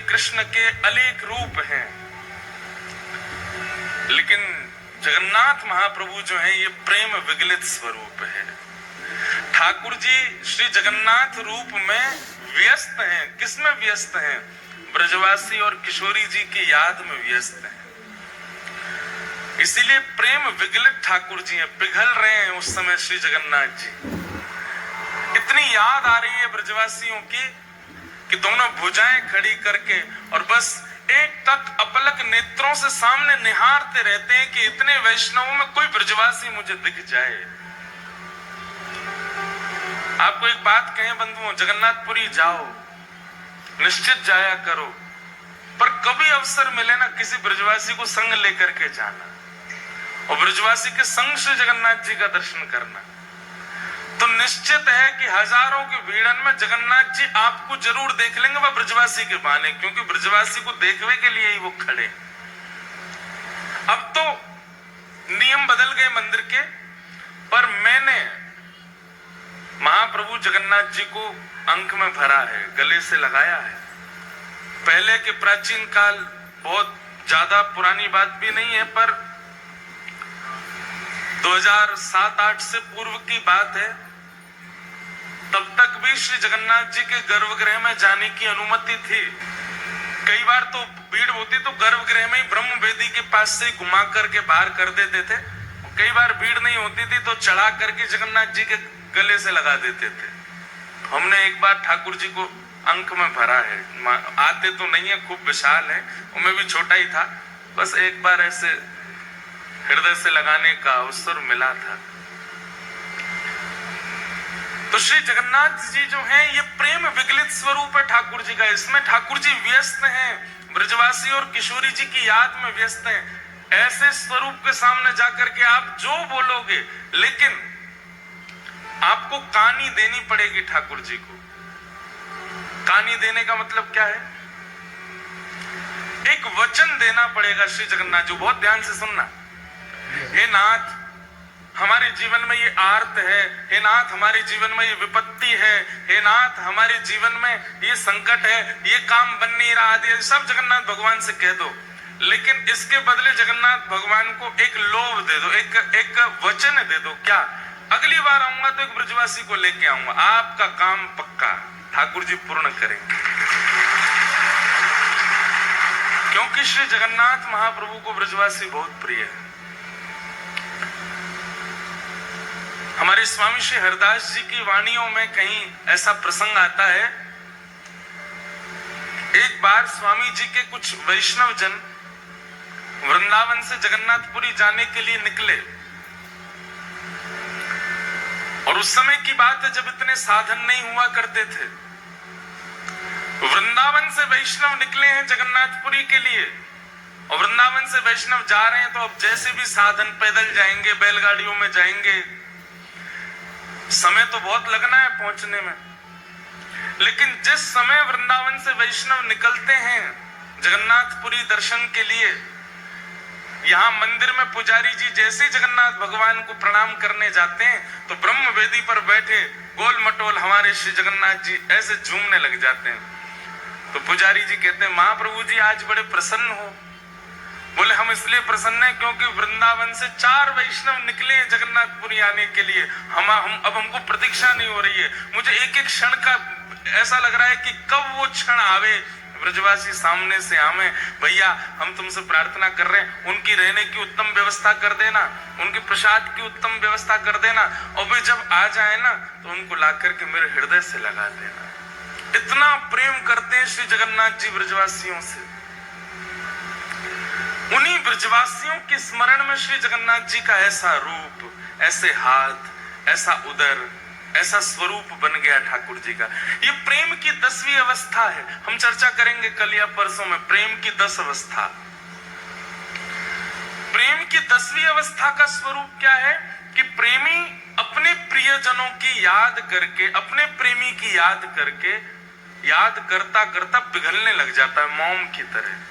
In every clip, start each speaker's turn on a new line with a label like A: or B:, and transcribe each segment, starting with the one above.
A: कृष्ण के अनेक रूप हैं, लेकिन जगन्नाथ महाप्रभु जो हैं ये प्रेम विगलित स्वरूप है। ठाकुर जी श्री जगन्नाथ रूप में व्यस्त हैं। किसमें व्यस्त हैं? ब्रजवासी और किशोरी जी की याद में व्यस्त हैं। इसीलिए प्रेम विगलित ठाकुर जी हैं, पिघल रहे हैं उस समय श्री जगन्नाथ जी। इतनी याद आ रही है ब्रजवासियों की कि दोनों भुजाएं खड़ी करके और बस एक तक अपलक नेत्रों से सामने निहारते रहते हैं कि इतने वैष्णवों में कोई ब्रजवासी मुझे दिख जाए। आपको एक बात कहें बंधुओं, जगन्नाथपुरी जाओ, निश्चित जाया करो, पर कभी अवसर मिले ना किसी ब्रजवासी को संग लेकर के जाना और ब्रजवासी के संग श्री जगन्नाथ जी का दर्शन करना, तो निश्चित है कि हजारों की भीड़न में जगन्नाथ जी आपको जरूर देख लेंगे, वह ब्रजवासी के बहाने, क्योंकि ब्रजवासी को देखने के लिए ही वो खड़े। अब तो नियम बदल गए मंदिर के, पर मैंने महाप्रभु जगन्नाथ जी को अंक में भरा है, गले से लगाया है। पहले के प्राचीन काल, बहुत ज्यादा पुरानी बात भी नहीं है, पर 2007-8 से पूर्व की बात है। तब तक भी श्री जगन्नाथ जी के गर्भगृह में जाने की अनुमति थी। कई बार तो भीड़ होती तो गर्भगृह में ही ब्रह्म वेदी के पास से घुमा करके बाहर कर देते थे। कई बार भीड़ नहीं होती थी तो चढ़ा करके जगन्नाथ जी के गले से लगा देते थे। हमने एक बार ठाकुर जी को अंक में भरा है, आते तो नहीं है, खूब विशाल है, मैं भी छोटा ही था, बस एक बार ऐसे हृदय से लगाने का अवसर मिला था। तो श्री जगन्नाथ जी जो हैं ये प्रेम विगलित स्वरूप है ठाकुर जी का। इसमें ठाकुर जी व्यस्त हैं, ब्रजवासी और किशोरी जी की याद में व्यस्त हैं। ऐसे स्वरूप के सामने जाकर के आप जो बोलोगे, लेकिन आपको कानी देनी पड़ेगी ठाकुर जी को। कानी देने का मतलब क्या है? एक वचन देना पड़ेगा श्री जगन्नाथ जी। बहुत ध्यान से सुनना। हे नाथ, हमारे जीवन में ये आर्त है, हे नाथ हमारे जीवन में ये विपत्ति है, हे नाथ हमारे जीवन में ये संकट है, ये काम बन नहीं रहा, आदि सब जगन्नाथ भगवान से कह दो। लेकिन इसके बदले जगन्नाथ भगवान को एक लोभ दे दो, एक वचन दे दो। क्या? अगली बार आऊंगा तो एक ब्रजवासी को लेके आऊंगा, आपका काम पक्का ठाकुर जी पूर्ण करेंगे। क्योंकि श्री जगन्नाथ महाप्रभु को ब्रजवासी बहुत प्रिय है। हमारे स्वामी श्री हरदास जी की वाणियों में कहीं ऐसा प्रसंग आता है, एक बार स्वामी जी के कुछ वैष्णव जन वृंदावन से जगन्नाथपुरी जाने के लिए निकले, और उस समय की बात है जब इतने साधन नहीं हुआ करते थे। वृंदावन से वैष्णव निकले हैं जगन्नाथपुरी के लिए, और वृंदावन से वैष्णव जा रहे हैं तो अब जैसे भी साधन, पैदल जाएंगे, बैलगाड़ियों में जाएंगे, समय तो बहुत लगना है पहुंचने में। लेकिन जिस समय वृंदावन से वैष्णव निकलते हैं जगन्नाथपुरी दर्शन के लिए, यहाँ मंदिर में पुजारी जी जैसे जगन्नाथ भगवान को प्रणाम करने जाते हैं तो ब्रह्म वेदी पर बैठे गोल मटोल हमारे श्री जगन्नाथ जी ऐसे झूमने लग जाते हैं। तो पुजारी जी कहते हैं, महाप्रभु जी आज बड़े प्रसन्न हो। बोले, हम इसलिए प्रसन्न हैं क्योंकि वृंदावन से 4 वैष्णव निकले हैं जगन्नाथपुरी आने के लिए। हम अब हमको प्रतीक्षा नहीं हो रही है। मुझे एक एक क्षण का ऐसा लग रहा है कि कब वो क्षण आवे, ब्रजवासी सामने से आवे। भैया हम तुमसे प्रार्थना कर रहे हैं, उनकी रहने की उत्तम व्यवस्था कर देना, उनके प्रसाद की उत्तम व्यवस्था कर देना, और वे जब आ जाए ना तो उनको ला करके मेरे हृदय से लगा देना। इतना प्रेम करते हैं श्री जगन्नाथ जी ब्रजवासियों से। उन्हीं ब्रजवासियों के स्मरण में श्री जगन्नाथ जी का ऐसा रूप, ऐसे हाथ, ऐसा उदर, ऐसा स्वरूप बन गया ठाकुर जी का। ये प्रेम की 10वीं अवस्था है। हम चर्चा करेंगे कल या परसों में प्रेम की 10 अवस्था। प्रेम की 10वीं अवस्था का स्वरूप क्या है कि प्रेमी अपने प्रियजनों की याद करके, अपने प्रेमी की याद करके, याद करता करता पिघलने लग जाता है मोम की तरह।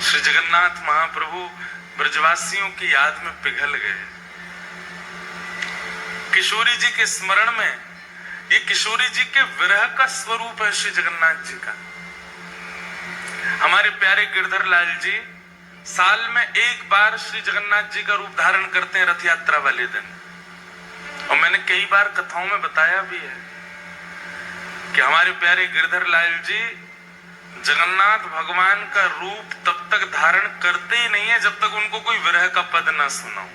A: श्री जगन्नाथ महाप्रभु ब्रजवासियों की याद में पिघल गए। किशोरी जी के स्मरण में ये किशोरी जी के विरह का स्वरूप है श्री जगन्नाथ जी का। हमारे प्यारे गिरधर लाल जी साल में एक बार श्री जगन्नाथ जी का रूप धारण करते हैं रथ यात्रा वाले दिन। और मैंने कई बार कथाओं में बताया भी है कि हमारे प्यारे गिरधर लाल जी जगन्नाथ भगवान का रूप तब तक धारण करते ही नहीं है जब तक उनको कोई विरह का पद ना सुनाओ।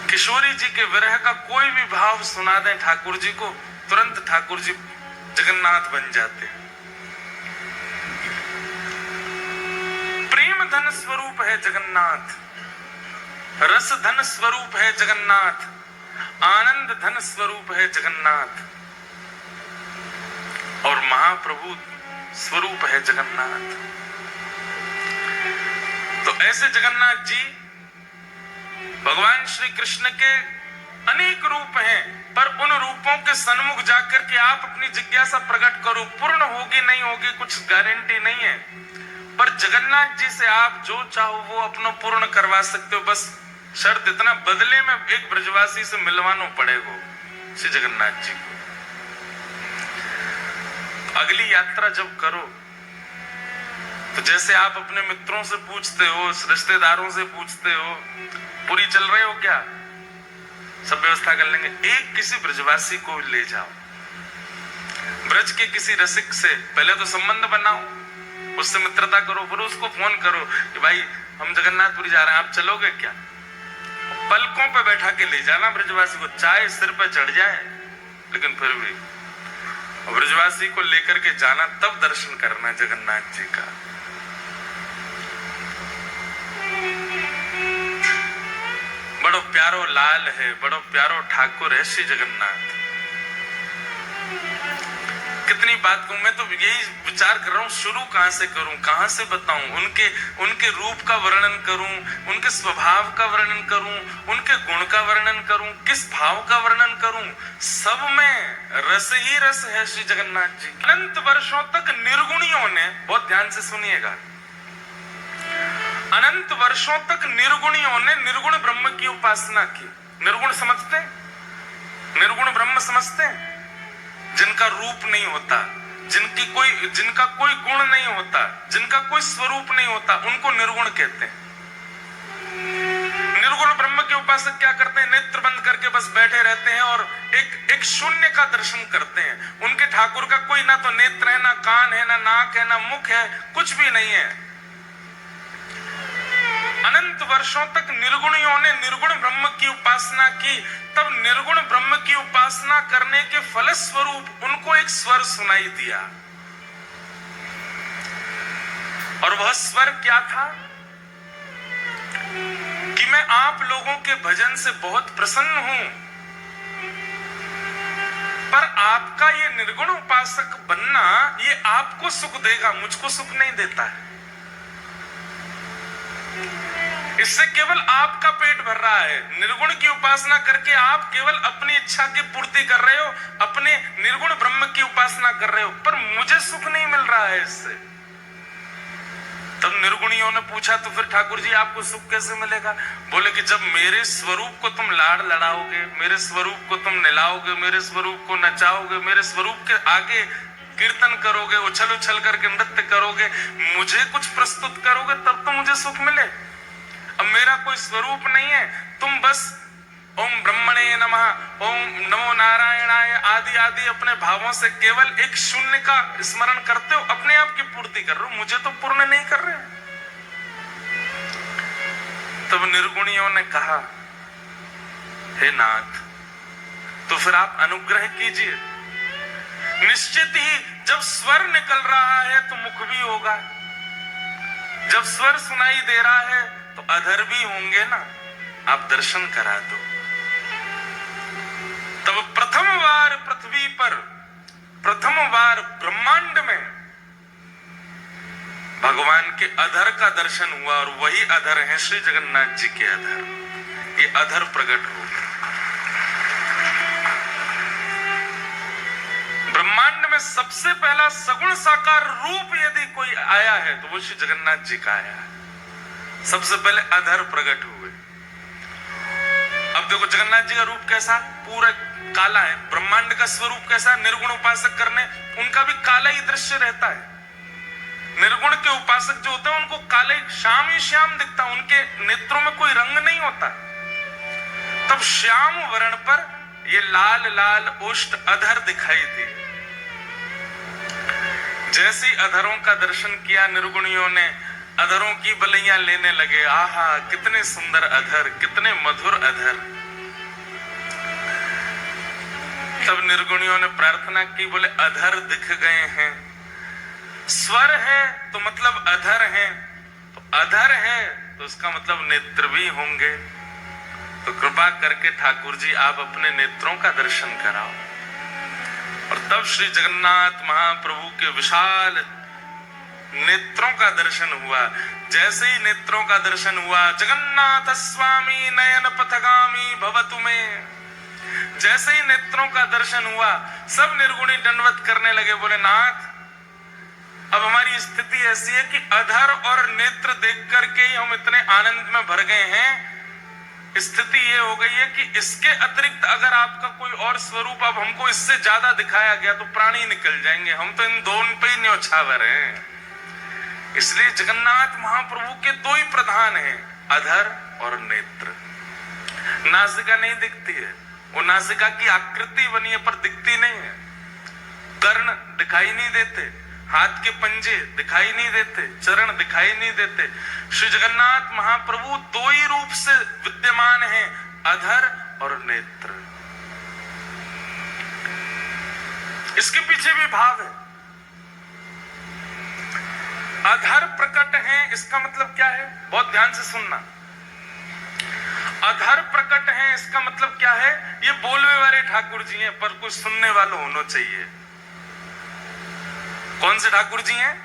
A: किशोरी जी के विरह का कोई भी भाव सुना दें ठाकुर जी को, तुरंत ठाकुर जी जगन्नाथ बन जाते हैं। प्रेम धन स्वरूप है जगन्नाथ, रस धन स्वरूप है जगन्नाथ, आनंद धन स्वरूप है जगन्नाथ और महाप्रभु स्वरूप है जगन्नाथ। तो ऐसे जगन्नाथ जी भगवान श्री कृष्ण के अनेक रूप हैं, पर उन रूपों के सन्मुख जाकर के आप अपनी जिज्ञासा प्रकट करो। पूर्ण होगी नहीं होगी कुछ गारंटी नहीं है, पर जगन्नाथ जी से आप जो चाहो वो अपना पूर्ण करवा सकते हो। बस शर्त इतना, बदले में एक ब्रजवासी से मिलवाना पड़ेगा श्री जगन्नाथ जी को। अगली यात्रा जब करो तो जैसे आप अपने मित्रों से पूछते हो, रिश्तेदारों से पूछते हो, पूरी चल रहे हो क्या, सब व्यवस्था कर लेंगे। एक किसी ब्रजवासी को ले जाओ, ब्रज के किसी रसिक से पहले तो संबंध बनाओ, उससे मित्रता करो, फिर उसको फोन करो कि भाई हम जगन्नाथपुरी जा रहे हैं, आप चलोगे क्या। पलकों पे बैठा के ले जाना ब्रजवासी को, चाहे सिर पे चढ़ जाए, लेकिन फिर भी ब्रजवासी को लेकर के जाना, तब दर्शन करना जगन्नाथ जी का। बड़ो प्यारो लाल है, बड़ो प्यारो ठाकुर है श्री जगन्नाथ। कितनी बात कहूं, मैं तो यही विचार कर रहा हूं शुरू कहां से करूं, कहां से बताऊं, उनके रूप का वर्णन करूं, उनके स्वभाव का वर्णन करूं, उनके गुण का वर्णन करूं, किस भाव का वर्णन करूं। सब में रस ही रस है श्री जगन्नाथ जी। अनंत वर्षों तक निर्गुणियों ने, बहुत ध्यान से सुनिएगा, अनंत वर्षों तक निर्गुणियों ने निर्गुण ब्रह्म की उपासना की। निर्गुण समझते, निर्गुण ब्रह्म समझते, जिनका रूप नहीं होता, जिनका कोई गुण नहीं होता, जिनका कोई स्वरूप नहीं होता, उनको निर्गुण कहते हैं। निर्गुण ब्रह्म के उपासक क्या करते हैं, नेत्र बंद करके बस बैठे रहते हैं और एक शून्य का दर्शन करते हैं। उनके ठाकुर का कोई ना तो नेत्र है, ना कान है, ना नाक है, ना मुख है, कुछ भी नहीं है। अनंत वर्षों तक निर्गुणियों ने निर्गुण ब्रह्म की उपासना की, तब निर्गुण ब्रह्म की उपासना करने के फलस्वरूप उनको एक स्वर सुनाई दिया। और वह स्वर क्या था कि मैं आप लोगों के भजन से बहुत प्रसन्न हूं, पर आपका ये निर्गुण उपासक बनना ये आपको सुख देगा, मुझको सुख नहीं देता है। इससे केवल आपका पेट भर रहा है। निर्गुण की उपासना करके आप केवल अपनी इच्छा की पूर्ति कर रहे हो, अपने निर्गुण ब्रह्म की उपासना कर रहे हो, पर मुझे सुख नहीं मिल रहा है इससे। तब निर्गुणियों ने पूछा तो फिर ठाकुर जी आपको सुख कैसे मिलेगा। बोले कि जब मेरे स्वरूप को तुम लाड़ लड़ाओगे, मेरे स्वरूप को तुम निलाओगे, मेरे स्वरूप को नचाओगे, मेरे स्वरूप के आगे कीर्तन करोगे, उछल उछल करके नृत्य करोगे, मुझे कुछ प्रस्तुत करोगे, तब तो मुझे सुख मिले। अब मेरा कोई स्वरूप नहीं है, तुम बस ओम ब्रह्मणे नमः, ओम नमो नारायणाय आदि आदि अपने भावों से केवल एक शून्य का स्मरण करते हो, अपने आप की पूर्ति कर रहे हो, मुझे तो पूर्ण नहीं कर रहे। तब निर्गुणियों ने कहा, हे नाथ, तो फिर आप अनुग्रह कीजिए। निश्चित ही जब स्वर निकल रहा है तो मुख भी होगा, जब स्वर सुनाई दे रहा है तो अधर भी होंगे ना, आप दर्शन करा दो। तब प्रथम बार पृथ्वी पर, प्रथम बार ब्रह्मांड में भगवान के अधर का दर्शन हुआ, और वही अधर है श्री जगन्नाथ जी के अधर। ये अधर प्रकट हो गए। ब्रह्मांड में सबसे पहला सगुण साकार रूप यदि कोई आया है तो वो श्री जगन्नाथ जी का आया है। सबसे पहले अधर प्रकट हुए। अब देखो जगन्नाथ जी का रूप कैसा, पूरा काला है। ब्रह्मांड का स्वरूप कैसा है? निर्गुण उपासक करने उनका भी काला ही दृश्य रहता है। निर्गुण के उपासक जो होते हैं उनको काले श्याम ही श्याम दिखता, उनके नेत्रों में कोई रंग नहीं होता। तब श्याम वर्ण पर ये लाल लाल ओष्ठ अधर दिखाई दिए। जैसे ही अधरों का दर्शन किया निर्गुणियों ने, अधरों की बलियां लेने लगे। आहा, कितने सुंदर अधर, कितने मधुर अधर। तब निर्गुणियों ने प्रार्थना की, बोले अधर दिख गए हैं, स्वर है तो मतलब अधर है, तो अधर है तो उसका मतलब नेत्र भी होंगे। तो कृपा करके ठाकुर जी आप अपने नेत्रों का दर्शन कराओ। और तब श्री जगन्नाथ महाप्रभु के विशाल नेत्रों का दर्शन हुआ। जैसे ही नेत्रों का दर्शन हुआ, जगन्नाथ स्वामी नयन पथगामी भवतु में, जैसे ही नेत्रों का दर्शन हुआ सब निर्गुणी दंडवत करने लगे। बोले नाथ, अब हमारी स्थिति ऐसी है कि अधर और नेत्र देख करके ही हम इतने आनंद में भर गए हैं। स्थिति ये हो गई है कि इसके अतिरिक्त अगर आपका कोई और स्वरूप अब हमको इससे ज्यादा दिखाया गया तो प्राणी निकल जाएंगे। हम तो इन दोनों पे ही न्योछावर हैं। इसलिए जगन्नाथ महाप्रभु के दो ही प्रधान हैं, अधर और नेत्र। नासिका नहीं दिखती है, वो नासिका की आकृति बनी है पर दिखती नहीं है। कर्ण दिखाई नहीं देते, हाथ के पंजे दिखाई नहीं देते, चरण दिखाई नहीं देते। श्री जगन्नाथ महाप्रभु दो ही रूप से विद्यमान हैं, अधर और नेत्र। इसके पीछे भी भाव है। अधर प्रकट है, इसका मतलब क्या है? बहुत ध्यान से सुनना। अधर प्रकट है इसका मतलब क्या है? ये बोलने वाले ठाकुर जी हैं पर कुछ सुनने वालों होना चाहिए। कौन से ठाकुर जी हैं?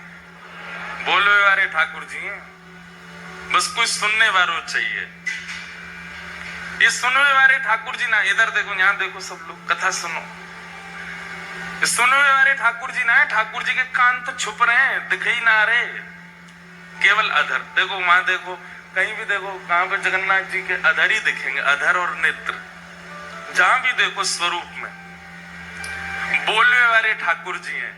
A: बोलने वाले ठाकुर जी हैं, बस कुछ सुनने वालों चाहिए। ये सुनने वाले ठाकुर जी ना, इधर देखो, यहां देखो, सब लोग कथा सुनो। सुनने वाले ठाकुर जी ना है, ठाकुर जी के कान तो छुप रहे हैं, दिख ही ना रहे, केवल अधर। देखो वहां देखो, कहीं भी देखो, कहां पर जगन्नाथ जी के अधर ही दिखेंगे, अधर और नेत्र। जहां भी देखो स्वरूप में बोलने वाले ठाकुर जी हैं।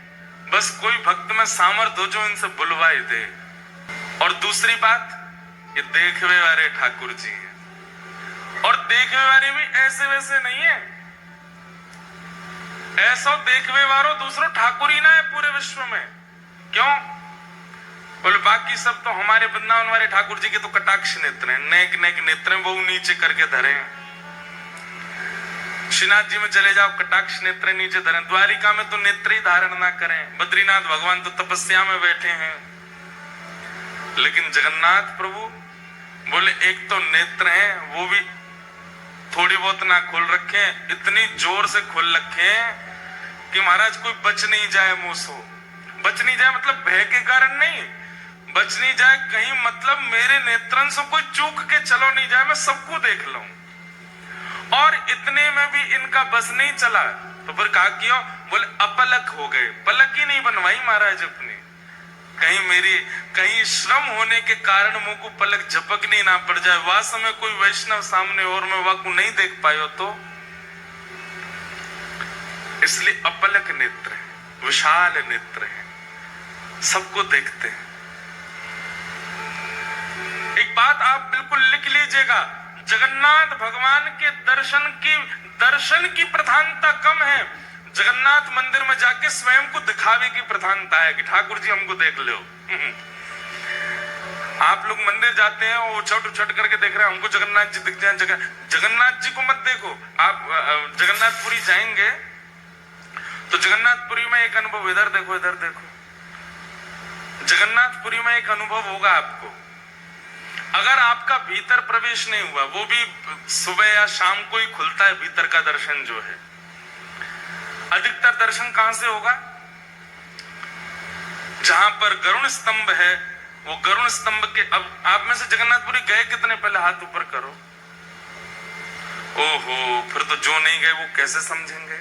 A: बस कोई भक्त में सामर्थ्य हो जो इनसे बुलवाई दे। और दूसरी बात, ये देखने वाले ठाकुर जी हैं। और देखने वाले भी ऐसे वैसे नहीं है, ऐसा देखने वालों दूसरों ठाकुर ही ना है पूरे विश्व में। क्यों? बोले बाकी सब तो हमारे वृंदावन वाले ठाकुर जी के तो कटाक्ष नेत्र हैं, नेक नेक नेत्र हैं, वो नीचे करके धरे हैं। श्रीनाथ जी में चले जाओ, कटाक्ष नेत्र नीचे धरे। द्वारिका में तो नेत्र ही धारण ना करें। बद्रीनाथ भगवान तो तपस्या में बैठे हैं। लेकिन जगन्नाथ प्रभु बोले एक तो नेत्र हैं, वो भी थोड़ी बहुत ना खोल रखे, इतनी जोर से खोल रखे कि महाराज कोई बच नहीं जाए मुंह से। बच नहीं जाए मतलब भय के कारण नहीं, बच नहीं जाए कहीं मतलब मेरे नेत्रन से कोई चूक के चलो नहीं जाए, मैं सबको देख लूं। और इतने में भी इनका बस नहीं चला तो फिर कहा क्यों? बोले अपलक हो गए। पलक ही नहीं बनवाई महाराज अपनी, कहीं श्रम होने के कारण मुंह को पलक झपकनी ना पड़ जाए। वह समय कोई वैष्णव सामने और मैं वह को नहीं देख पायो तो। इसलिए अपलक नेत्र है, विशाल नेत्र है, सबको देखते हैं। एक बात आप बिल्कुल लिख लीजिएगा, जगन्नाथ भगवान के दर्शन की प्रधानता कम है, जगन्नाथ मंदिर में जाके स्वयं को दिखावे की प्रधानता है कि ठाकुर जी हमको देख लो। आप लोग मंदिर जाते हैं और उछट करके देख रहे हैं हमको जगन्नाथ जी दिख जाए। जगन्नाथ जी को मत देखो। आप जगन्नाथपुरी जाएंगे तो जगन्नाथपुरी में एक अनुभव, इधर देखो इधर देखो, जगन्नाथपुरी में एक अनुभव होगा आपको। अगर आपका भीतर प्रवेश नहीं हुआ, वो भी सुबह या शाम को ही खुलता है भीतर का दर्शन जो है। अधिकतर दर्शन कहां से होगा? जहां पर गरुण स्तंभ है, वो गरुण स्तंभ के, अब आप में से जगन्नाथपुरी गए कितने? पहले हाथ ऊपर करो। ओहो, फिर तो जो नहीं गए वो कैसे समझेंगे?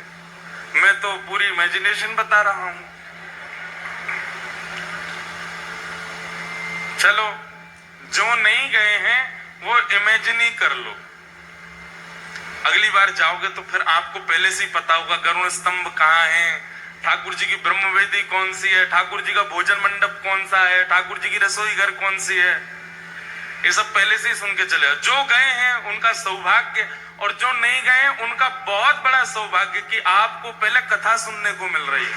A: मैं तो पूरी इमेजिनेशन बता रहा हूं। चलो, जो नहीं गए हैं वो इमेजिन ही कर लो। अगली बार जाओगे तो फिर आपको पहले से ही पता होगा गरुड़ स्तंभ कहाँ है, ठाकुर जी की ब्रह्मवेदी कौन सी है, ठाकुर जी का भोजन मंडप कौन सा है, ठाकुर जी की रसोई घर कौन सी है। ये सब पहले से ही सुन के चले। जो गए हैं उनका सौभाग्य, और जो नहीं गए हैं उनका बहुत बड़ा सौभाग्य कि आपको पहले कथा सुनने को मिल रही है।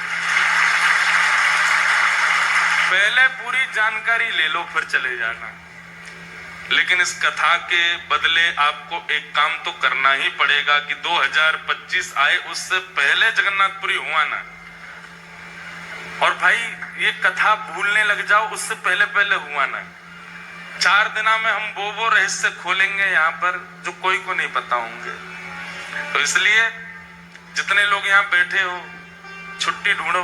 A: पहले पूरी जानकारी ले लो फिर चले जाना। लेकिन इस कथा के बदले आपको एक काम तो करना ही पड़ेगा कि 2025 आए उससे पहले जगन्नाथपुरी हुआ ना। और भाई ये कथा भूलने लग जाओ उससे पहले पहले हुआ ना। 4 दिना में हम वो रहस्य खोलेंगे यहाँ पर जो कोई को नहीं पता होंगे। तो इसलिए जितने लोग यहाँ बैठे हो छुट्टी ढूंढो,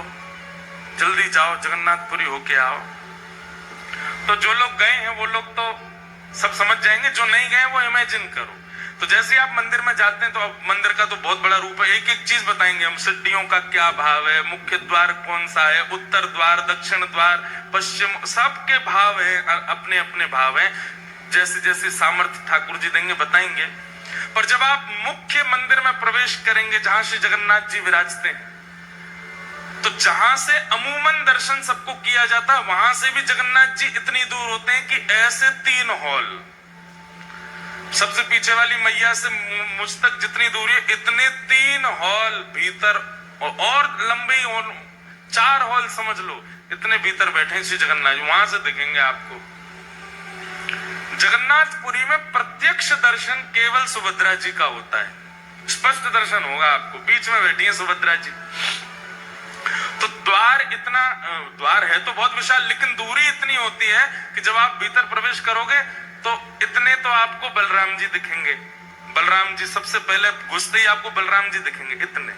A: जल्दी जाओ जगन्नाथपुरी होके आओ। तो जो लोग गए हैं वो लोग तो सब समझ जाएंगे, जो नहीं गए वो इमेजिन करो। तो जैसे आप मंदिर में जाते हैं तो अब मंदिर का तो बहुत बड़ा रूप है, एक एक चीज बताएंगे हम। सीढ़ियों का क्या भाव है, मुख्य द्वार कौन सा है, उत्तर द्वार, दक्षिण द्वार, पश्चिम, सबके भाव है, अपने अपने भाव है। जैसे जैसे सामर्थ्य ठाकुर जी देंगे बताएंगे। पर जब आप मुख्य मंदिर में प्रवेश करेंगे जहां श्री जगन्नाथ जी विराजते हैं, तो जहां से अमूमन दर्शन सबको किया जाता है वहां से भी जगन्नाथ जी इतनी दूर होते हैं कि ऐसे 3 हॉल, सबसे पीछे वाली मैया से मुझ तक जितनी दूरी है इतने 3 हॉल भीतर, और लंबे 4 हॉल समझ लो, इतने भीतर बैठे श्री जगन्नाथ जी, वहां से दिखेंगे आपको। जगन्नाथपुरी में प्रत्यक्ष दर्शन केवल सुभद्रा जी का होता है, स्पष्ट दर्शन होगा आपको। बीच में बैठी है सुभद्रा जी। तो द्वार है तो बहुत विशाल, लेकिन दूरी इतनी होती है कि जब आप भीतर प्रवेश करोगे तो इतने तो आपको बलराम जी दिखेंगे। बलराम जी सबसे पहले घुसते ही आपको बलराम जी दिखेंगे इतने।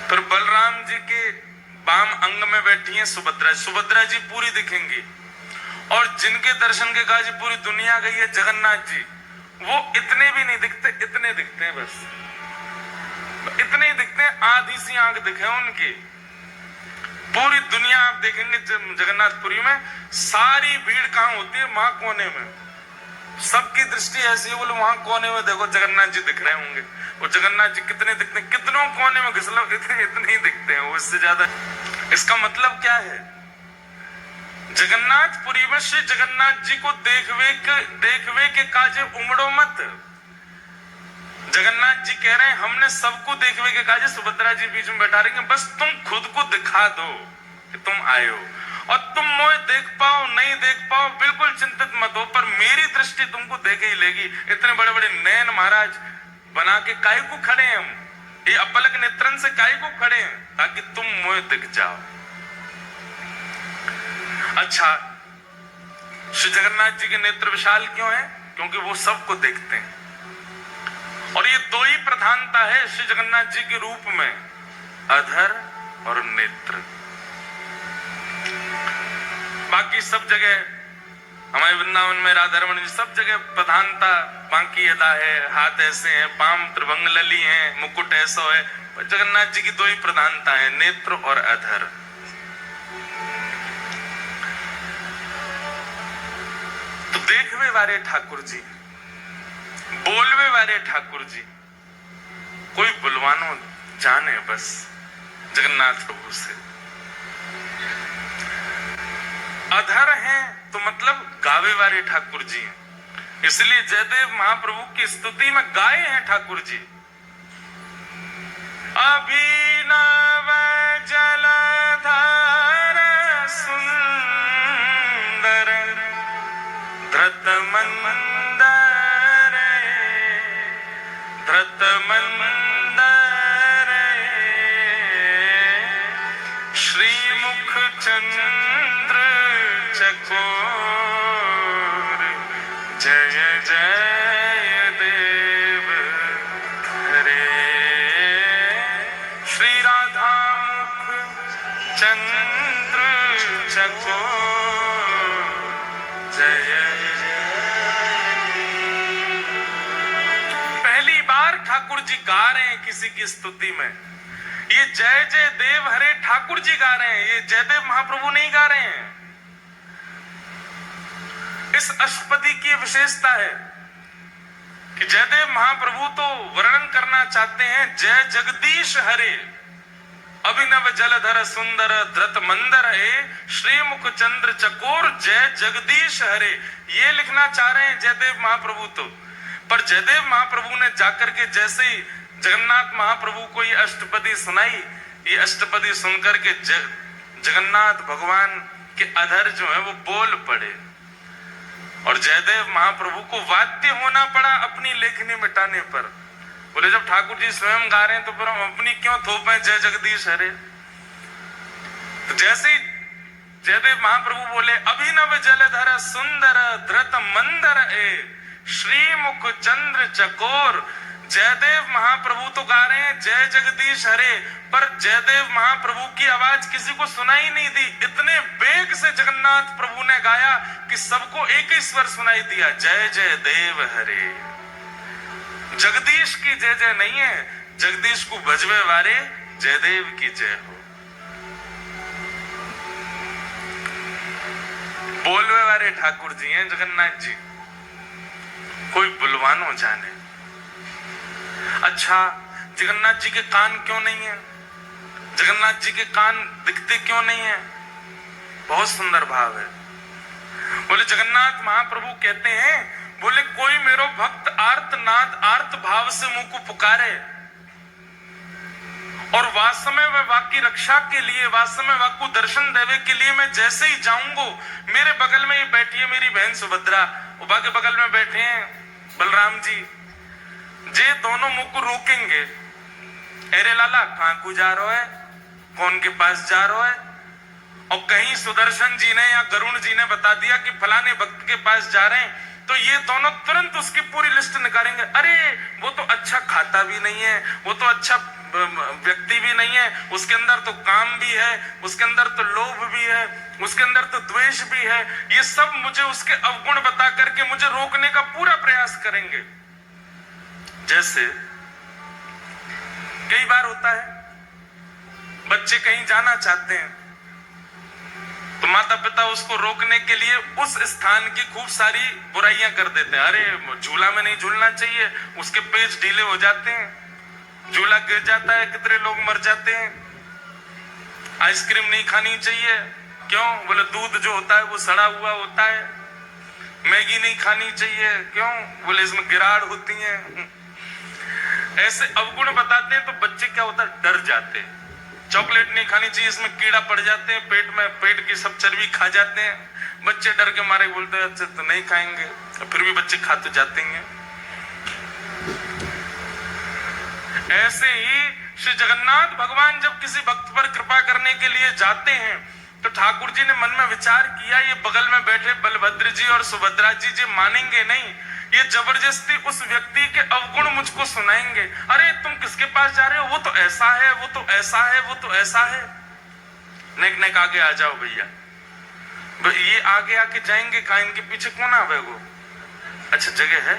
A: फिर बलराम जी के बाम अंग में बैठी है सुभद्रा। सुभद्रा जी पूरी दिखेंगी। और जिनके दर्शन के काज पूरी दुनिया गई है जगन्नाथ जी, वो इतने भी नहीं दिखते, इतने दिखते हैं, बस इतने ही दिखते हैं। आधी सी आंख दिखे उनकी। पूरी दुनिया आप देखेंगे जगन्नाथपुरी में, सारी भीड़ कहां होती है? वहां कोने में। सबकी दृष्टि ऐसी है, बोले वहां कोने में देखो जगन्नाथ जी दिख रहे होंगे। वो जगन्नाथ जी कितने दिखते हैं, कितनों कोने में घिस लो इतने ही दिखते हैं, वो इससे ज्यादा। इसका मतलब क्या है? जगन्नाथपुरी में श्री जगन्नाथ जी को देखवे के काजे उमड़ो मत। जगन्नाथ जी कह रहे हैं हमने सबको देखवे के काजे, सुभद्रा जी बीच में बैठा रही हैं, बस तुम खुद को दिखा दो कि तुम आए हो। और तुम मुझे देख पाओ नहीं देख पाओ बिल्कुल चिंतित मत हो, पर मेरी दृष्टि तुमको देख ही लेगी। इतने बड़े बड़े नयन महाराज बना के काहे को खड़े हैं हम, ये अपलक नेत्रन से काहे को खड़े हैं? ताकि तुम मुझे दिख जाओ। अच्छा, श्री जगन्नाथ जी के नेत्र विशाल क्यों है? क्योंकि वो सबको देखते हैं। और ये 2 ही प्रधानता है श्री जगन्नाथ जी के रूप में, अधर और नेत्र। बाकी सब जगह हमारे वृंदावन में राधा रमण जी सब जगह प्रधानता बाकी अदा है, हाथ ऐसे हैं, पाम त्रिभंग लली हैं, मुकुट ऐसा है। पर जगन्नाथ जी की 2 ही प्रधानता है, नेत्र और अधर। तो देखवे वाले ठाकुर जी, बोलवे वाले ठाकुर जी, कोई बुलवानो जाने बस जगन्नाथ प्रभु से। अधर हैं तो मतलब गावे वाले ठाकुर जी हैं, इसलिए जयदेव महाप्रभु की स्तुति में गाए हैं ठाकुर जी। अभिनव जलधार सुंदर धृत मंदर, धृत मंदर श्रीमुख चंद्र चकोर, जय जय देव हरे। श्री राधा मुख चंद्र चकोर, जय जय। पहली बार ठाकुर जी गा रहे हैं किसी की स्तुति में, ये जय जय देव हरे ठाकुर जी गा रहे हैं, ये जयदेव महाप्रभु नहीं गा रहे हैं। इस अष्टपदी की विशेषता है कि जयदेव महाप्रभु तो वर्णन करना चाहते हैं जय जगदीश हरे, अभिनव जलधर सुंदर धृत मंदर है, श्रीमुख चंद्र चकोर जय जगदीश हरे, ये लिखना चाह रहे हैं जयदेव महाप्रभु तो। पर जयदेव महाप्रभु ने जाकर के जैसे ही जगन्नाथ महाप्रभु को ये अष्टपदी सुनाई, ये अष्टपदी सुनकर के जगन्नाथ भगवान के अधर जो है वो बोल पड़े और जयदेव महाप्रभु को वाद्य होना पड़ा अपनी लेखनी मिटाने पर। बोले जब ठाकुर जी स्वयं गा रहे हैं तो फिर हम अपनी क्यों थोपे जय जगदीश हरे। तो जैसे जयदेव महाप्रभु बोले अभिनव जलधर सुंदर धृत मंदर ए, श्रीमुख चंद्र चकोर, जयदेव महाप्रभु तो गा रहे हैं जय जगदीश हरे, पर जयदेव महाप्रभु की आवाज किसी को सुनाई नहीं दी। इतने वेग से जगन्नाथ प्रभु ने गाया कि सबको एक ही स्वर सुनाई दिया, जय जय देव हरे। जगदीश की जय जय नहीं है, जगदीश को भजवे वारे जयदेव की जय हो। बोलवे वारे ठाकुर जी हैं जगन्नाथ जी, कोई बुलवानो जाने। अच्छा, जगन्नाथ जी के कान क्यों नहीं है? जगन्नाथ जी के कान दिखते क्यों नहीं है? बहुत सुंदर भाव है। बोले जगन्नाथ महाप्रभु कहते हैं, बोले कोई मेरो भक्त आर्तनाद आर्त भाव से मुंह को पुकारे और वास्तव में वह वाक की रक्षा के लिए, वास्तव में वाक को दर्शन देवे के लिए मैं जैसे ही जाऊंगा, मेरे बगल में ही बैठी है मेरी बहन सुभद्रा, उबा के बगल में बैठे हैं बलराम जी, जे दोनों मुंह को रोकेंगे, अरे लाला कहां को जा रहा है, कौन के पास जा रहा है, और कहीं सुदर्शन जी ने या गरुण जी ने बता दिया कि फलाने भक्त के पास जा रहे हैं, तो ये दोनों तुरंत उसकी पूरी लिस्ट निकालेंगे। अरे वो तो अच्छा खाता भी नहीं है, वो तो अच्छा व्यक्ति भी नहीं है, उसके अंदर तो काम भी है, उसके अंदर तो लोभ भी है, उसके अंदर तो द्वेष भी है। ये सब मुझे उसके अवगुण बता करके मुझे रोकने का पूरा प्रयास करेंगे। जैसे कई बार होता है बच्चे कहीं जाना चाहते हैं तो माता पिता उसको रोकने के लिए उस स्थान की खूब सारी बुराइयां कर देते हैं। अरे झूला में नहीं झूलना चाहिए, उसके पेच ढीले हो जाते हैं, झूला गिर जाता है, कितने लोग मर जाते हैं। आइसक्रीम नहीं खानी चाहिए, क्यों? बोले दूध जो होता है वो सड़ा हुआ होता है। मैगी नहीं खानी चाहिए, क्यों? बोले इसमें गिराड़ होती है। ऐसे अवगुण बताते हैं तो बच्चे क्या होता है, डर जाते हैं। चॉकलेट नहीं खानी चाहिए, इसमें कीड़ा पड़ जाते हैं पेट में, पेट की सब चर्बी खा जाते हैं। बच्चे डर के मारे बोलते हैं अच्छा तो नहीं खाएंगे, फिर भी बच्चे खा तो जाते हैं। ऐसे ही श्री जगन्नाथ भगवान जब किसी भक्त पर कृपा करने के लिए जाते हैं तो ठाकुर जी ने मन में विचार किया, ये बगल में बैठे बलभद्र जी और सुभद्रा जी जी मानेंगे नहीं, ये जबरदस्ती उस व्यक्ति के अवगुण मुझको सुनाएंगे। अरे तुम किसके पास जा रहे हो, वो तो ऐसा है, वो तो ऐसा है, वो तो ऐसा है। नेक नेक आगे आ जाओ भैया, ये आगे आके जाएंगे कहा, इनके पीछे कौन आवे वो? अच्छा जगह है,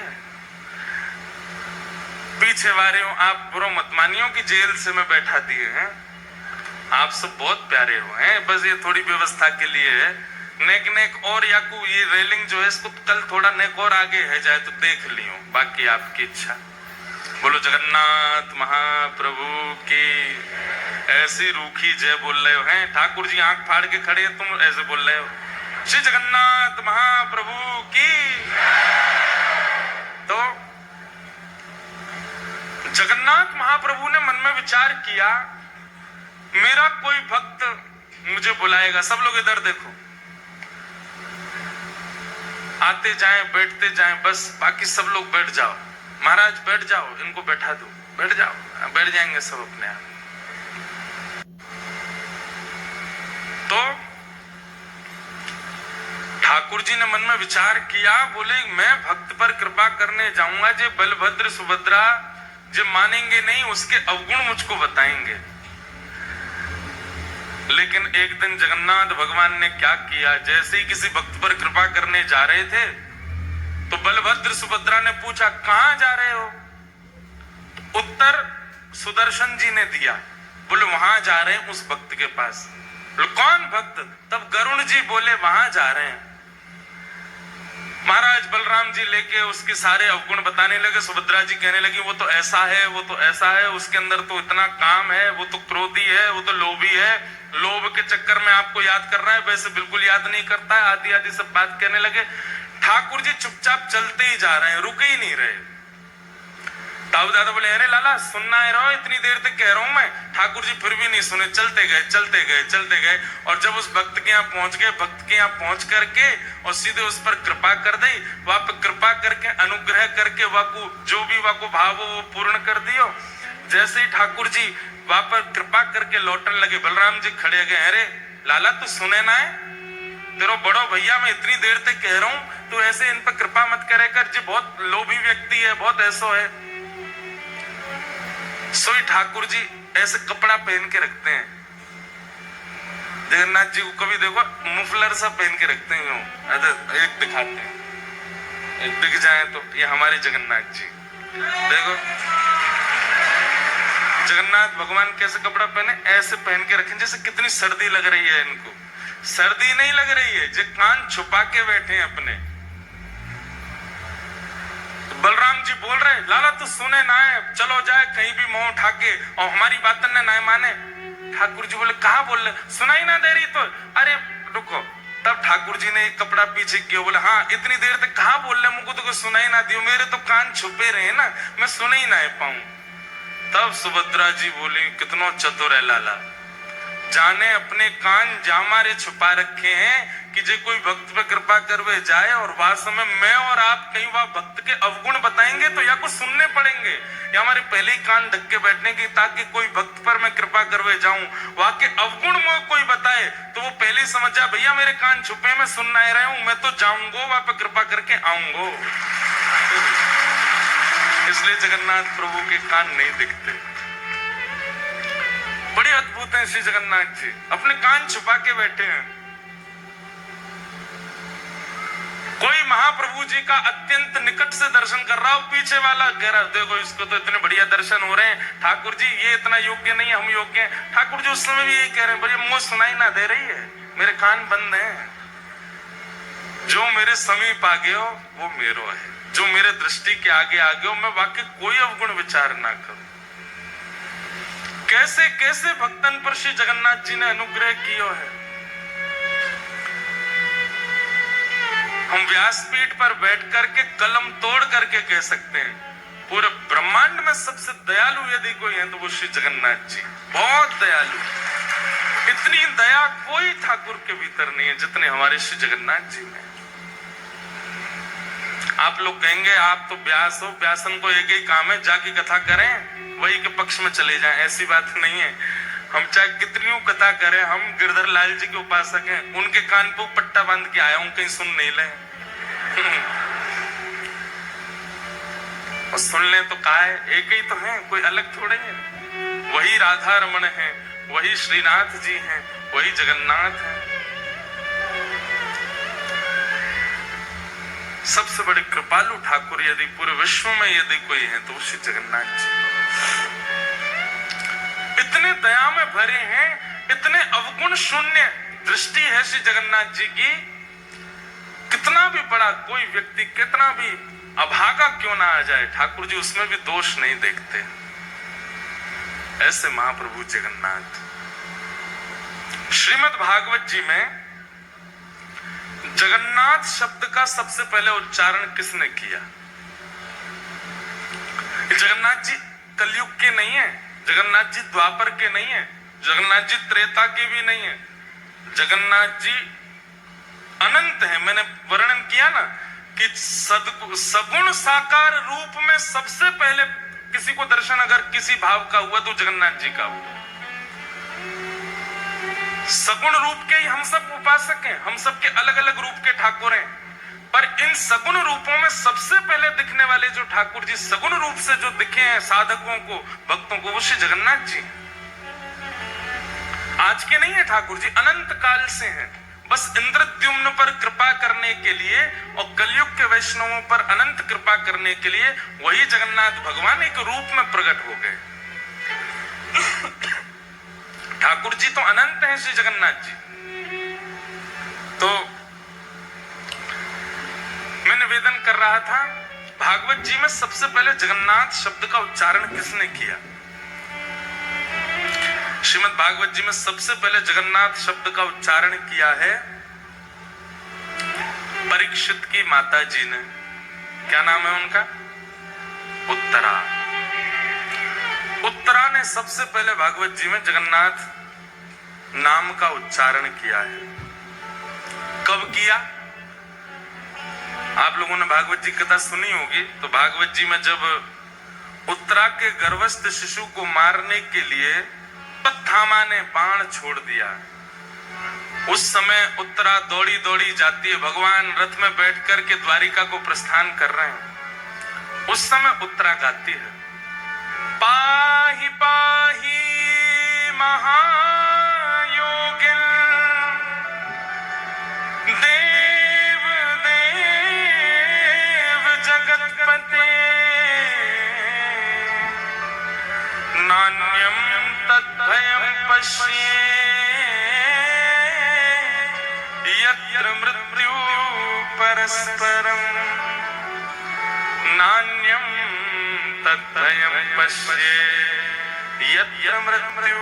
A: पीछे वाले हो आप, बुरो मत मानियो कि जेल से मैं बैठा दिए हैं। आप सब बहुत प्यारे हो हैं, बस ये थोड़ी व्यवस्था के लिए है। नेक नेक और याकू ये रेलिंग जो है इसको कल थोड़ा नेक और आगे है जाए तो देख लियो, बाकी आपकी इच्छा। बोलो जगन्नाथ महाप्रभु की। ऐसी रूखी जय बोल रहे हो हैं ठाकुर जी, आंख फाड़ के खड़े हैं, तुम ऐसे बोल रहे हो श्री जगन्नाथ महाप्रभु की। तो जगन्नाथ महाप्रभु ने मन में विचार किया, मेरा कोई भक्त मुझे बुलाएगा। सब लोग इधर देखो, आते जाएं बैठते जाएं, बस बाकी सब लोग बैठ जाओ। महाराज बैठ जाओ, इनको बैठा दो, बैठ जाओ, बैठ जाएंगे सब अपने आप। तो ठाकुर जी ने मन में विचार किया, बोले मैं भक्त पर कृपा करने जाऊंगा, जे बलभद्र सुभद्रा जो मानेंगे नहीं, उसके अवगुण मुझको बताएंगे। लेकिन एक दिन जगन्नाथ भगवान ने क्या किया, जैसे ही किसी भक्त पर कृपा करने जा रहे थे तो बलभद्र सुभद्रा ने पूछा कहां जा रहे हो? उत्तर सुदर्शन जी ने दिया, बोले वहां जा रहे हैं उस भक्त के पास। बोले कौन भक्त? तब गरुण जी बोले वहां जा रहे हैं। महाराज बलराम जी लेके उसके सारे अवगुण बताने लगे। सुभद्रा जी कहने लगी वो तो ऐसा है, वो तो ऐसा है, उसके अंदर तो इतना काम है, वो तो क्रोधी है, वो तो लोभी है, लोभ के चक्कर में आपको याद कर रहा है, वैसे बिल्कुल याद नहीं करता है, आदि आदि सब बात कहने लगे। ठाकुर जी चुपचाप चलते ही जा रहे हैं, रुके ही नहीं रहे। ताऊ दादा बोले अरे लाला सुनना है रहो, इतनी देर तक कह रहा हूं मैं। ठाकुर जी फिर भी नहीं सुने, चलते गए चलते गए चलते गए, और जब उस भक्त के यहाँ पहुंच गए, भक्त के यहाँ पहुंच करके और सीधे उस पर कृपा कर दी। वहां पर कृपा करके अनुग्रह करके वाकु जो भी वाकु भाव वो पूर्ण कर दियो। जैसे ही ठाकुर जी वहां पर कृपा करके लौटने लगे, बलराम जी खड़े गए, अरे लाला तू सुने ना है, तेरो बड़ो भैया मैं इतनी देर तक कह रहा हूं, तू ऐसे इन पर कृपा मत करे कर जी, बहुत लोभी व्यक्ति है, बहुत ऐसा है। सोई ठाकुर जी ऐसे कपड़ा पहन के रखते हैं, जगन्नाथ जी को कभी देखो मुफलर सा पहन के रखते हैं, एक दिखाते हैं, एक दिख जाए तो ये हमारे जगन्नाथ जी। देखो जगन्नाथ भगवान कैसे कपड़ा पहने, ऐसे पहन के रखें जैसे कितनी सर्दी लग रही है इनको। सर्दी नहीं लग रही है, जो कान छुपा के बैठे हैं अपने। बलराम जी बोल रहे लाला तू सुने ना है, चलो जाए कहीं भी मुंह उठा के, और हमारी बात ना माने। ठाकुर जी बोले कहा बोल रहे, सुनाई ना दे रही तो, अरे रुको। तब ठाकुर जी ने एक कपड़ा पीछे किया, बोले हाँ इतनी देर तक कहा बोल रहे, मुझको तो सुनाई ना दियो, मेरे तो कान छुपे रहे ना, मैं सुना ही ना पाऊं। तब सुभद्रा जी बोली कितना चतुर है लाला, जाने अपने कान जामारे छुपा रखे हैं कि जो कोई भक्त पे कृपा करवे जाए, और वास्तव में मैं और आप कहीं वहां भक्त के अवगुण बताएंगे तो या कुछ सुनने पड़ेंगे, या हमारे पहले ही कान ढक के बैठने की, ताकि कोई भक्त पर मैं कृपा करवे जाऊं, वहां के अवगुण में कोई बताए तो वो पहले ही समझ जाए भैया मेरे कान छुपे, मैं सुनना ही रहा हूं, मैं तो जाऊंगा वहां पे कृपा करके आऊंगा। इसलिए जगन्नाथ प्रभु के कान नहीं दिखते। बड़े अद्भुत हैं श्री जगन्नाथ जी, अपने कान छुपा के बैठे हैं। कोई महाप्रभु जी का अत्यंत निकट से दर्शन कर रहा हो, पीछे वाला कह रहा देखो इसको तो इतने बढ़िया दर्शन हो रहे हैं, ठाकुर जी ये इतना योग्य नहीं, हम योग्य हैं। ठाकुर जी उस समय भी यही कह रहे हैं, बढ़िया मुंह सुनाई ना दे रही है, मेरे कान बंद हैं, जो मेरे समीप आ गए हो वो मेरो है, जो मेरे दृष्टि के आगे आ गए हो, मैं वाकई कोई अवगुण विचार ना करूं। कैसे कैसे भक्तन पर श्री जगन्नाथ जी ने अनुग्रह किया है। हम व्यासपीठ पर बैठ करके कलम तोड़ करके कह सकते हैं पूरे ब्रह्मांड में सबसे दयालु यदि कोई है तो वो श्री जगन्नाथ जी, बहुत दयालु। इतनी दया कोई ठाकुर के भीतर नहीं है जितने हमारे श्री जगन्नाथ जी में। आप लोग कहेंगे आप तो व्यास हो, व्यासन को एक ही काम है जाके कथा करें, वही के पक्ष में चले जाएं, ऐसी बात नहीं है। हम चाहे कितनी कथा करें, हम गिरधर लाल जी के उपासक हैं, उनके कान पे पट्टा बांध के आया हूं, कहीं सुन नहीं ले। और सुन ले तो कहा है एक ही तो है, कोई अलग थोड़े है, वही राधा रमण है, वही श्रीनाथ जी हैं, वही जगन्नाथ है। सबसे बड़े कृपालु ठाकुर यदि पूरे विश्व में यदि कोई है तो श्री जगन्नाथ जी। इतने दया में भरे हैं, इतने अवगुण शून्य दृष्टि है श्री जगन्नाथ जी की। कितना भी बड़ा कोई व्यक्ति, कितना भी अभागा क्यों ना आ जाए, ठाकुर जी उसमें भी दोष नहीं देखते। ऐसे महाप्रभु जगन्नाथ। श्रीमद् भागवत जी में जगन्नाथ शब्द का सबसे पहले उच्चारण किसने किया? जगन्नाथ जी कलयुग के नहीं है, जगन्नाथ जी द्वापर के नहीं है, जगन्नाथ जी त्रेता के भी नहीं है, जगन्नाथ जी अनंत है। मैंने वर्णन किया ना कि सगुण साकार रूप में सबसे पहले किसी को दर्शन अगर किसी भाव का हुआ तो जगन्नाथ जी का हुआ। सगुण रूप के ही हम सब उपासक हैं, हम सब के अलग अलग रूप के ठाकुर हैं, पर इन सगुण रूपों में सबसे पहले दिखने वाले जो ठाकुर जी सगुण रूप से जो दिखे हैं साधकों को, भक्तों को, वो श्री जगन्नाथ जी। आज के नहीं है ठाकुर जी, अनंत काल से हैं। बस इंद्रद्युम्न पर कृपा करने के लिए और कलयुग के वैष्णवों पर अनंत कृपा करने के लिए वही जगन्नाथ भगवान एक रूप में प्रकट हो गए। ठाकुर जी तो अनंत हैं श्री जगन्नाथ जी। तो मैंने निवेदन कर रहा था, भागवत जी में सबसे पहले जगन्नाथ शब्द का उच्चारण किसने किया? श्रीमद् भागवत जी में सबसे पहले जगन्नाथ शब्द का उच्चारण किया है परीक्षित की माता जी ने। क्या नाम है उनका? उत्तरा। उत्तरा ने सबसे पहले भागवत जी में जगन्नाथ नाम का उच्चारण किया है। कब किया? आप लोगों ने भागवत जी कथा सुनी होगी, तो भागवत जी में जब उत्तरा के गर्भस्थ शिशु को मारने के लिए अश्वत्थामा ने बाण छोड़ दिया, उस समय उत्तरा दौड़ी दौड़ी जाती है, भगवान रथ में बैठ कर के द्वारिका को प्रस्थान कर रहे हैं। उस समय उत्तरा गाती है, पाहि पाहि महायोगिन देव देव जगत्पते नान्यम तद्भयं पश्ये यत्र मृत्यु परस्परम नान्यम तद्भयं पश्ये यत्र मृत्यु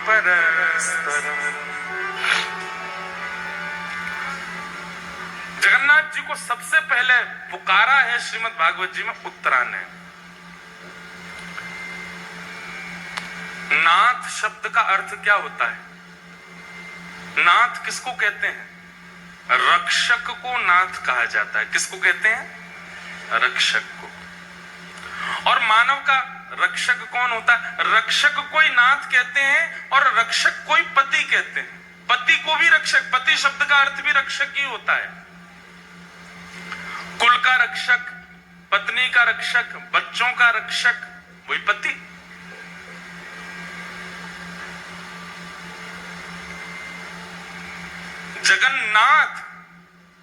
A: परस्परम। जगन्नाथ जी को सबसे पहले पुकारा है श्रीमद् भागवत जी में उत्तरा ने। नाथ शब्द का अर्थ क्या होता है? नाथ किसको कहते हैं? रक्षक को नाथ कहा जाता है। किसको कहते हैं? रक्षक को। और मानव का रक्षक कौन होता है? रक्षक कोई नाथ कहते हैं और रक्षक कोई पति कहते हैं। पति को भी रक्षक, पति शब्द का अर्थ भी रक्षक ही होता है। कुल का रक्षक, पत्नी का रक्षक, बच्चों का रक्षक, वही पति। जगन्नाथ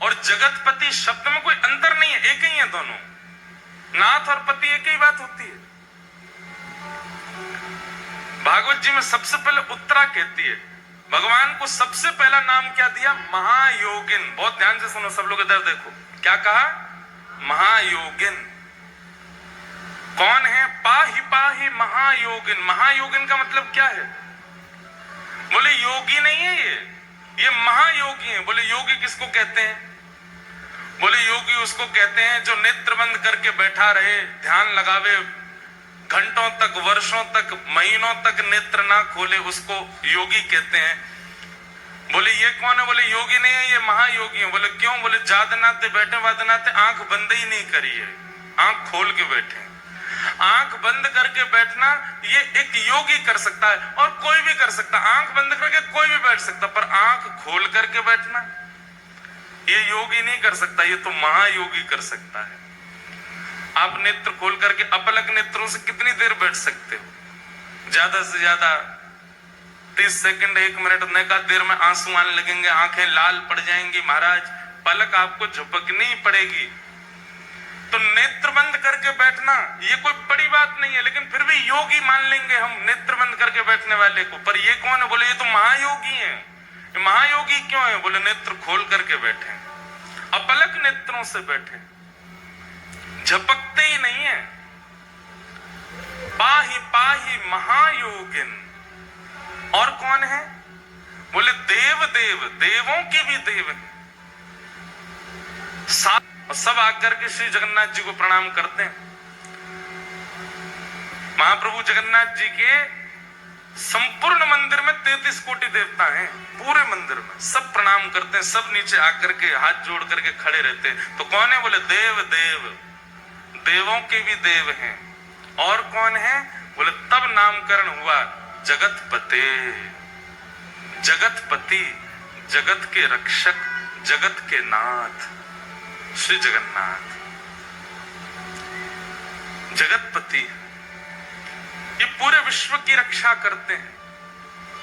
A: और जगतपति शब्द में कोई अंतर नहीं है, एक ही है दोनों। नाथ और पति एक ही बात होती है। भागवत जी में सबसे पहले उत्तरा कहती है, भगवान को सबसे पहला नाम क्या दिया? महायोगिन। बहुत ध्यान से सुनो सब लोग, इधर देखो, क्या कहा? महायोगिन। कौन है? पाहि पाहि महायोगिन। महायोगिन का मतलब क्या है? बोले योगी नहीं है ये महायोगी है। बोले योगी किसको कहते हैं? बोले योगी उसको कहते हैं जो नेत्र बंद करके बैठा रहे, ध्यान लगावे, घंटों तक, वर्षों तक, महीनों तक नेत्र ना खोले, उसको योगी कहते हैं। बोले ये कौन है? बोले योगी नहीं है, ये महायोगी है। बोले क्यों? बोले जादनाते बैठे वादनाते आंख बंद ही नहीं करी है, आंख खोल के बैठे। आंख बंद करके बैठना ये एक योगी कर सकता है और कोई भी कर सकता है। आंख बंद करके कोई भी बैठ सकता, पर आंख खोल करके बैठना ये योगी नहीं कर सकता, ये तो महायोगी कर सकता है। आप नेत्र खोल करके अपलक नेत्रों से कितनी देर बैठ सकते हो? ज्यादा से ज्यादा 30 सेकंड, 1 मिनट। नैका देर में आंसू आने लगेंगे, आंखें लाल पड़ जाएंगी महाराज, पलक आपको झपकनी ही पड़ेगी। तो नेत्र बंद करके बैठना ये कोई बड़ी बात नहीं है, लेकिन फिर भी योगी मान लेंगे हम नेत्र बंद करके बैठने वाले को। पर ये कौन है? बोले ये तो महायोगी है। महायोगी क्यों है? बोले नेत्र खोल करके बैठे, अपलक नेत्रों से बैठे, झपकते ही नहीं है। पाहि पाहि महायोगिन। और कौन है? बोले देव देव, देवों के भी देव है। सब आकर के श्री जगन्नाथ जी को प्रणाम करते हैं। महाप्रभु जगन्नाथ जी के संपूर्ण मंदिर में 33 कोटि देवता हैं। पूरे मंदिर में सब प्रणाम करते हैं, सब नीचे आकर के हाथ जोड़ करके खड़े रहते हैं। तो कौन है? बोले देव देव, देवों के भी देव हैं। और कौन है? बोले तब नामकरण हुआ जगतपते। जगतपति, जगत के रक्षक, जगत के नाथ श्री जगन्नाथ। जगतपति ये पूरे विश्व की रक्षा करते हैं,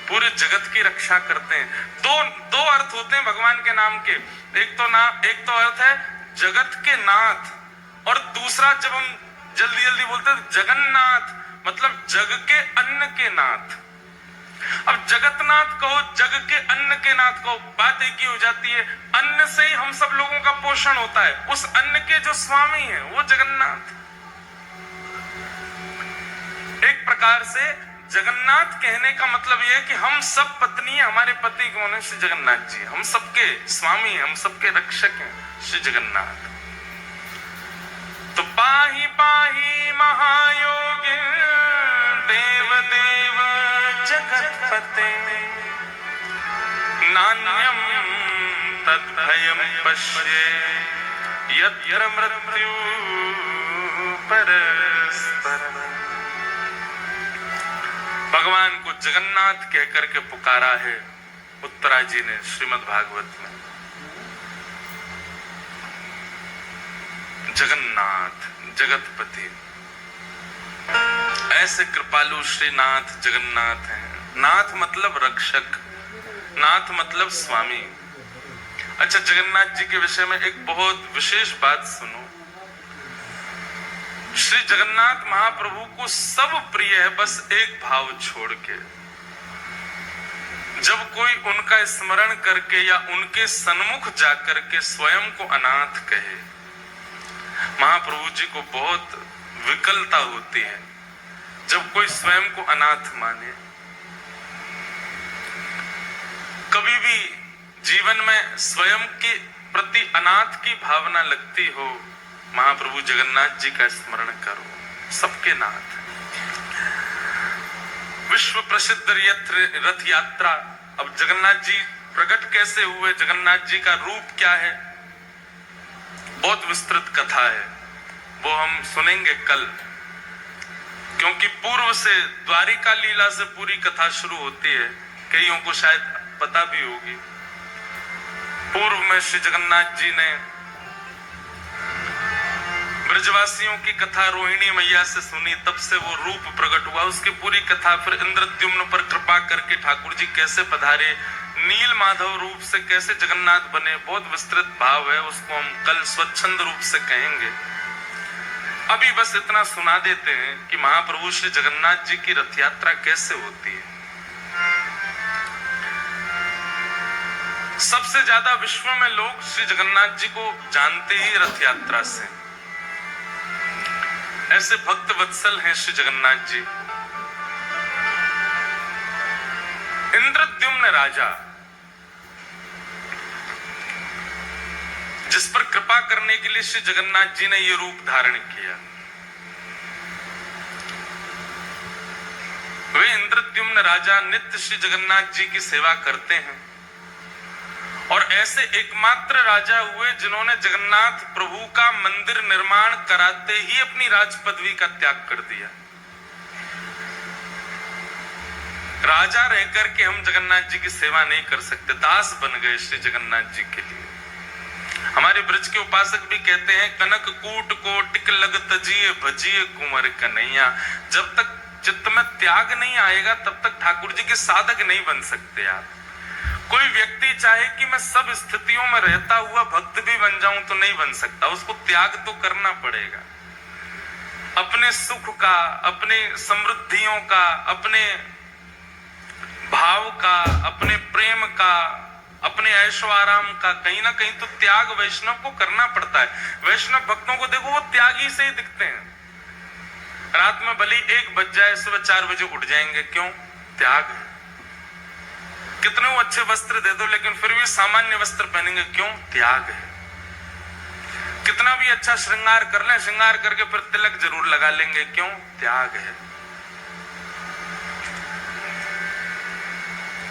A: पूरे जगत की रक्षा करते हैं। दो अर्थ होते हैं भगवान के नाम के। एक तो अर्थ है जगत के नाथ, और दूसरा जब हम जल्दी जल्दी बोलते हैं जगन्नाथ, मतलब जग के अन्न के नाथ। अब जगतनाथ कहो, जग के अन्न के नाथ कहो, बात एक ही हो जाती है। अन्न से ही हम सब लोगों का पोषण होता है। उस अन्न के जो स्वामी हैं वो जगन्नाथ। एक प्रकार से जगन्नाथ कहने का मतलब यह है कि हम सब पत्नी, हमारे पति कौन है? श्री जगन्नाथ जी। हम सबके स्वामी हैं, हम सबके रक्षक हैं श्री जगन्नाथ। तो पाहि पाहि महायोगी देव देव जगतपते, नान्यम तद्भयम पश्ये यत्र मृत्यु परस्परम। भगवान को जगन्नाथ कहकर के पुकारा है उत्तरा जी ने श्रीमद् भागवत में। जगन्नाथ जगतपति, ऐसे कृपालु श्रीनाथ जगन्नाथ हैं। नाथ मतलब रक्षक, नाथ मतलब स्वामी। अच्छा, जगन्नाथ जी के विषय में एक बहुत विशेष बात सुनो। श्री जगन्नाथ महाप्रभु को सब प्रिय है, बस एक भाव छोड़ के। जब कोई उनका स्मरण करके या उनके सन्मुख जाकर के स्वयं को अनाथ कहे, महाप्रभु जी को बहुत विकलता होती है। जब कोई स्वयं को अनाथ माने, कभी भी जीवन में स्वयं के प्रति अनाथ की भावना लगती हो, महाप्रभु जगन्नाथ जी का स्मरण करो, सबके नाथ। विश्व प्रसिद्ध रथ यात्रा। अब जगन्नाथ जी प्रकट कैसे हुए, जगन्नाथ जी का रूप क्या है, बहुत विस्तृत कथा है, वो हम सुनेंगे कल। क्योंकि पूर्व से द्वारिका लीला से पूरी कथा शुरू होती है, कईयों को शायद पता भी होगी। पूर्व में श्री जगन्नाथ जी ने ब्रजवासियों की कथा रोहिणी मैया से सुनी, तब से वो रूप प्रकट हुआ। उसकी पूरी कथा फिर इंद्रद्युम्न पर कृपा करके ठाकुर जी कैसे पधारे, नील माधव रूप से कैसे जगन्नाथ बने, बहुत विस्तृत भाव है, उसको हम कल स्वच्छंद रूप से कहेंगे। अभी बस इतना सुना देते हैं कि महाप्रभु श्री जगन्नाथ जी की रथ यात्रा कैसे होती है। सबसे ज्यादा विश्व में लोग श्री जगन्नाथ जी को जानते ही रथ यात्रा से। ऐसे भक्त वत्सल हैं श्री जगन्नाथ जी। इंद्रद्युम्न राजा, जिस पर कृपा करने के लिए श्री जगन्नाथ जी ने यह रूप धारण किया, वे इंद्रद्युम्न राजा नित्य श्री जगन्नाथ जी की सेवा करते हैं और ऐसे एकमात्र राजा हुए जिन्होंने जगन्नाथ प्रभु का मंदिर निर्माण कराते ही अपनी राज पदवी का त्याग कर दिया। राजा रहकर के हम जगन्नाथ जी की सेवा नहीं कर सकते, दास बन गए श्री जगन्नाथ जी के लिए। हमारे ब्रज के उपासक भी कहते हैं, कनक कूट को टिक लग तजिए भजिए कुंवर कन्हैया। जब तक चित्त में त्याग नहीं आएगा तब तक ठाकुर जी के साधक नहीं बन सकते आप। कोई व्यक्ति चाहे कि मैं सब स्थितियों में रहता हुआ भक्त भी बन जाऊं तो नहीं बन सकता, उसको त्याग तो करना पड़ेगा। अपने सुख का, अपने समृद्धियों का, अपने भाव का, अपने प्रेम का, अपने ऐशो आराम का कहीं ना कहीं तो त्याग वैष्णव को करना पड़ता है। वैष्णव भक्तों को देखो, वो त्यागी से ही दिखते हैं। रात में भले 1 बज जाए, सुबह 4 बजे उठ जाएंगे, क्यों? त्याग है। कितने वो अच्छे वस्त्र दे दो लेकिन फिर भी सामान्य वस्त्र पहनेंगे, क्यों? त्याग है। कितना भी अच्छा श्रृंगार कर लें, श्रृंगार करके फिर तिलक जरूर लगा लेंगे, क्यों? त्याग है।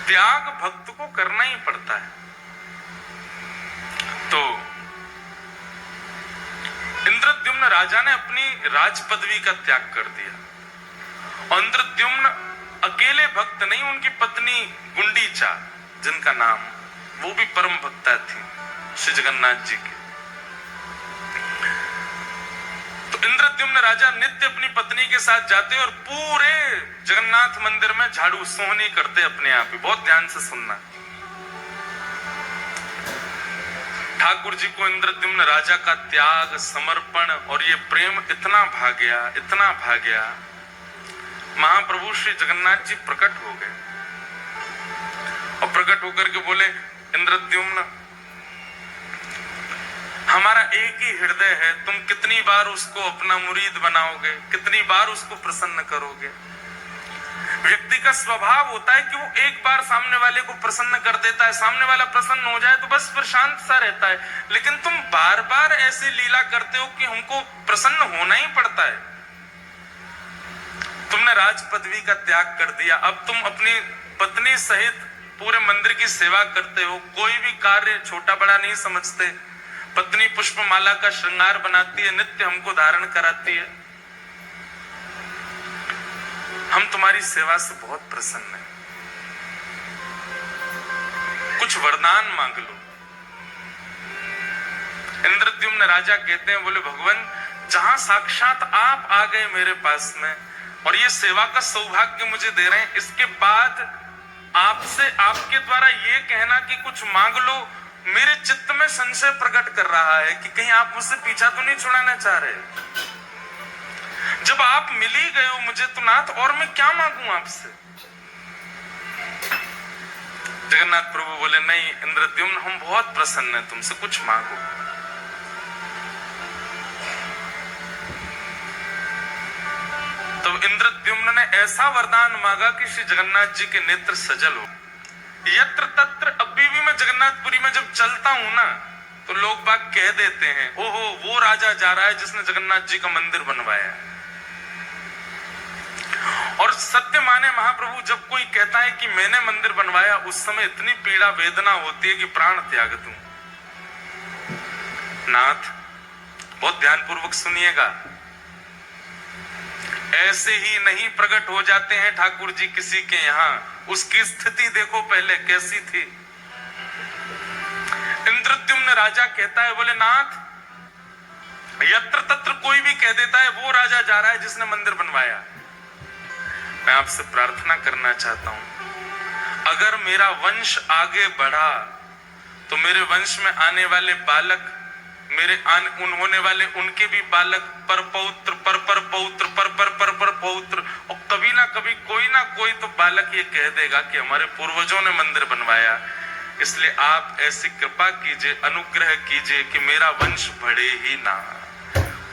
A: त्याग भक्त को करना ही पड़ता है। तो इंद्रद्युम्न राजा ने अपनी राज पदवी का त्याग कर दिया और इंद्रद्युम्न अकेले भक्त नहीं, उनकी पत्नी गुंडीचा, जिनका नाम, वो भी परम भक्ता थी श्री जगन्नाथ जी की। तो इंद्रद्युम्न राजा नित्य अपनी पत्नी के साथ जाते और पूरे जगन्नाथ मंदिर में झाड़ू सोहनी करते अपने आप ही। बहुत ध्यान से सुनना। ठाकुर जी को इंद्रद्युम्न राजा का त्याग, समर्पण और ये प्रेम इतना भा गया, इतना भा गया, महाप्रभु श्री जगन्नाथ जी प्रकट हो गए। और प्रकट होकर के बोले, इंद्रद्युम्न हमारा एक ही हृदय है, तुम कितनी बार उसको अपना मुरीद बनाओगे, कितनी बार उसको प्रसन्न करोगे। व्यक्ति का स्वभाव होता है कि वो एक बार सामने वाले को प्रसन्न कर देता है, सामने वाला प्रसन्न हो जाए तो बस फिर शांत सा रहता है। लेकिन तुम बार बार ऐसी लीला करते हो कि हमको प्रसन्न होना ही पड़ता है। तुमने राज पदवी का त्याग कर दिया, अब तुम अपनी पत्नी सहित पूरे मंदिर की सेवा करते हो, कोई भी कार्य छोटा बड़ा नहीं समझते। पत्नी पुष्पमाला का श्रृंगार बनाती है, नित्य हमको धारण कराती है। हम तुम्हारी सेवा से बहुत प्रसन्न हैं, कुछ वरदान मांग लो। इंद्रद्युम्न राजा कहते हैं, बोले भगवान जहां साक्षात आप आ गए मेरे पास में और ये सेवा का सौभाग्य मुझे दे रहे हैं, इसके बाद आपसे आपके द्वारा ये कहना कि कुछ मांग लो, मेरे चित्त में संशय प्रकट कर रहा है कि कहीं आप मुझसे पीछा तो नहीं छुड़ाना चाह रहे। जब आप मिल ही गए हो मुझे तो नाथ, और मैं क्या मांगू आपसे। जगन्नाथ प्रभु बोले, नहीं इंद्रद्युम्न हम बहुत प्रसन्न हैं, तुमसे कुछ मांगो। तब इंद्रद्युम्न ने ऐसा वरदान मांगा कि श्री जगन्नाथ जी के नेत्र सजल हो। यत्र तत्र अभी भी मैं जगन्नाथपुरी में जब चलता हूं ना तो लोग बाग कह देते हैं, ओहो वो राजा जा रहा है जिसने जगन्नाथ जी का मंदिर बनवाया। और सत्य माने महाप्रभु, जब कोई कहता है कि मैंने मंदिर बनवाया, उस समय इतनी पीड़ा वेदना होती है कि प्राण त्याग दूं। नाथ बहुत ध्यानपूर्वक सुनिएगा, ऐसे ही नहीं प्रकट हो जाते हैं ठाकुर जी किसी के यहाँ। उसकी स्थिति देखो पहले कैसी थी। इंद्रद्युम्न राजा कहता है, बोले नाथ यत्र तत्र कोई भी कह देता है वो राजा जा रहा है जिसने मंदिर बनवाया। मैं आपसे प्रार्थना करना चाहता हूं, अगर मेरा वंश आगे बढ़ा तो मेरे वंश में आने वाले बालक, मेरे होने वाले उनके भी बालक पर पौत्र पर पौत्र पर पौत्र, और कभी ना कभी कोई ना कोई तो बालक ये कह देगा कि हमारे पूर्वजों ने मंदिर बनवाया। इसलिए आप ऐसी कृपा कीजिए, अनुग्रह कीजिए कि मेरा वंश बढ़े ही ना,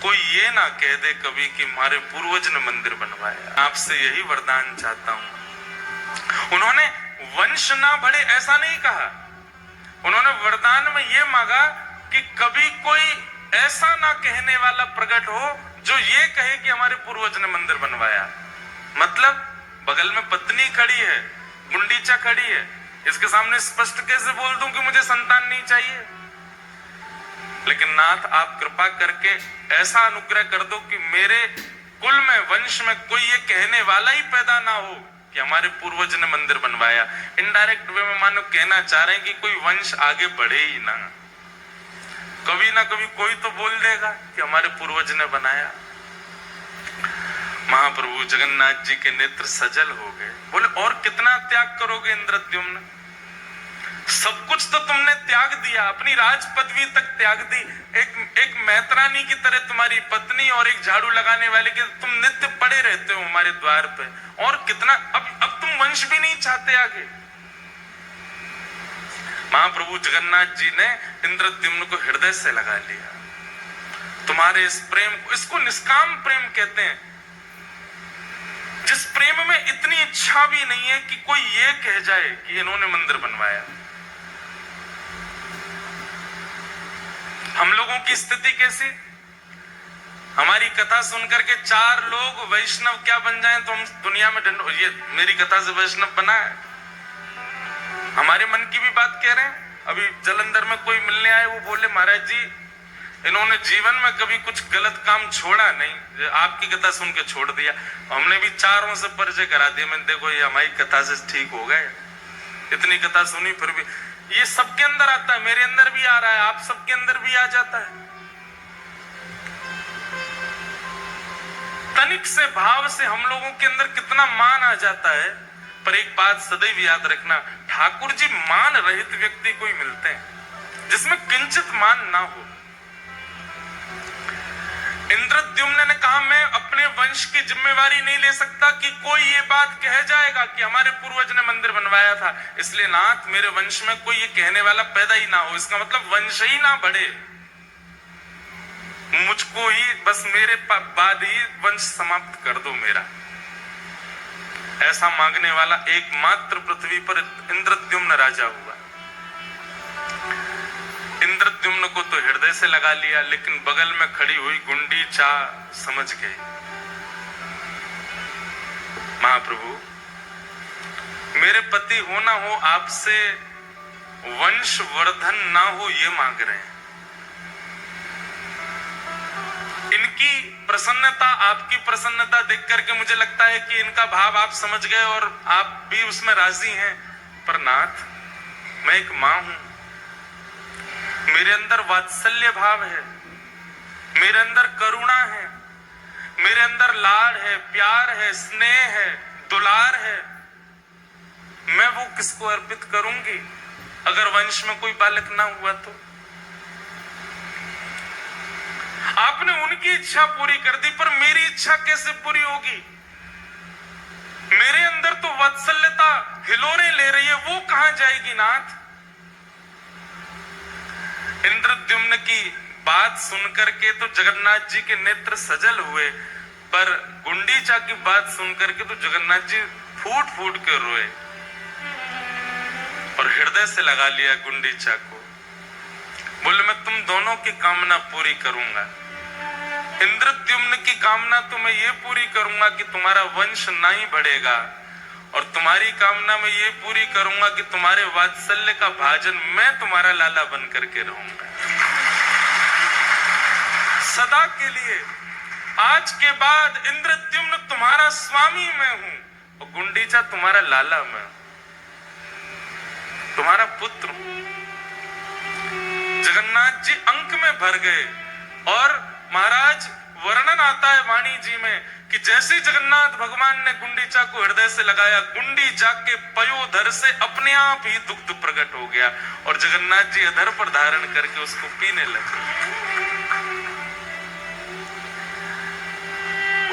A: कोई ये ना कह दे कभी कि हमारे पूर्वज ने मंदिर बनवाया। आपसे यही वरदान चाहता हूं। उन्होंने वंश ना बढ़े ऐसा नहीं कहा, उन्होंने वरदान में ये मांगा कि कभी कोई ऐसा ना कहने वाला प्रकट हो जो ये कहे कि हमारे पूर्वज ने मंदिर बनवाया। मतलब बगल में पत्नी खड़ी है, गुंडीचा खड़ी है, इसके सामने स्पष्ट कैसे बोल दूं कि मुझे संतान नहीं चाहिए। लेकिन नाथ आप कृपा करके ऐसा अनुग्रह कर दो कि मेरे कुल में, वंश में कोई ये कहने वाला ही पैदा ना हो कि हमारे पूर्वज ने मंदिर बनवाया। इनडायरेक्ट वे में मानो कहना चाह रहे हैं कि कोई वंश आगे बढ़े ही ना, कभी ना कभी कोई तो बोल देगा कि हमारे पूर्वज ने बनाया। महाप्रभु जगन्नाथ जी के नेत्र सजल हो गए। बोले और कितना त्याग करोगे इंद्रद्युम्न, सब कुछ तो तुमने त्याग दिया, अपनी राज पदवी तक त्याग दी, एक मैत्रानी की तरह तुम्हारी पत्नी और एक झाड़ू लगाने वाले के तुम नित्य पड़े रहते हो हमारे द्वार पे, और कितना अब तुम वंश भी नहीं चाहते आगे। महाप्रभु जगन्नाथ जी ने इंद्रद्युम्न को हृदय से लगा लिया। तुम्हारे इस प्रेम को, इसको निष्काम प्रेम कहते हैं, जिस प्रेम में इतनी इच्छा भी नहीं है कि कोई ये कह जाए कि इन्होंने मंदिर बनवाया। हम लोगों की स्थिति कैसी, हमारी कथा सुनकर के 4 लोग वैष्णव क्या बन जाएं तो हम दुनिया में ये मेरी कथा से वैष्णव बना है। हमारे मन की भी बात कह रहे हैं। अभी जलंधर में कोई मिलने आए, वो बोले महाराज जी इन्होंने जीवन में कभी कुछ गलत काम छोड़ा नहीं, आपकी कथा सुन के छोड़ दिया। हमने भी 4 से परिचय करा दिया, मैंने देखो ये हमारी कथा से ठीक हो गए, इतनी कथा सुनी फिर भी। ये सबके अंदर आता है, मेरे अंदर भी आ रहा है, आप सबके अंदर भी आ जाता है। तनिक से भाव से हम लोगों के अंदर कितना मान आ जाता है। पर एक बात सदैव याद रखना, ठाकुर जी मान रहित व्यक्ति को ही मिलते हैं जिसमें किंचित मान ना हो। इंद्रद्युम्न ने कहा, मैं अपने वंश की जिम्मेवारी नहीं ले सकता कि कोई ये बात कह जाएगा कि हमारे पूर्वज ने मंदिर बनवाया था, इसलिए नाथ मेरे वंश में कोई ये कहने वाला पैदा ही ना हो, इसका मतलब वंश ही ना बढ़े, मुझको ही बस मेरे बाद ही वंश समाप्त कर दो मेरा। ऐसा मांगने वाला एकमात्र पृथ्वी पर इंद्रद्युम्न राजा हुआ। इंद्रद्युम्न को तो हृदय से लगा लिया, लेकिन बगल में खड़ी हुई गुंडीचा समझ गई। महाप्रभु, मेरे पति हो ना हो, आपसे वंश वर्धन ना हो, ये मांग रहे हैं। इनकी प्रसन्नता, आपकी प्रसन्नता देख करके मुझे लगता है कि इनका भाव आप समझ गए और आप भी उसमें राजी हैं। पर नाथ, मैं एक मां हूं, मेरे अंदर वात्सल्य भाव है, मेरे अंदर करुणा है, मेरे अंदर लाड़ है, प्यार है, स्नेह है, दुलार है। मैं वो किसको अर्पित करूंगी अगर वंश में कोई बालक ना हुआ तो? आपने उनकी इच्छा पूरी कर दी, पर मेरी इच्छा कैसे पूरी होगी? मेरे अंदर तो वात्सल्यता हिलोरे ले रही है, वो कहां जाएगी नाथ? इंद्रद्युम्न की बात सुनकर के तो जगन्नाथ जी के नेत्र सजल हुए, पर गुंडीचा की बात सुनकर के तो जगन्नाथ जी फूट फूट के रोए और हृदय से लगा लिया गुंडीचा को। बोले, मैं तुम दोनों की कामना पूरी करूंगा। इंद्रद्युम्न की कामना तो मैं ये पूरी करूंगा कि तुम्हारा वंश ना ही बढ़ेगा, और तुम्हारी कामना मैं ये पूरी करूंगा कि तुम्हारे वात्सल्य का भाजन मैं तुम्हारा लाला बन करके रहूंगा सदा के लिए। आज के बाद इंद्रद्युम्न तुम्हारा स्वामी मैं हूं और गुंडीचा तुम्हारा लाला मैं हूं, तुम्हारा पुत्र हूं। जगन्नाथ जी अंक में भर गए और महाराज वर्णन आता है वाणी जी में कि जैसे जगन्नाथ भगवान ने गुंडीचा को हृदय से लगाया, गुंडीचा के पयोधर से अपने आप ही दुग्ध प्रकट हो गया और जगन्नाथ जी अधर पर धारण करके उसको पीने लगे।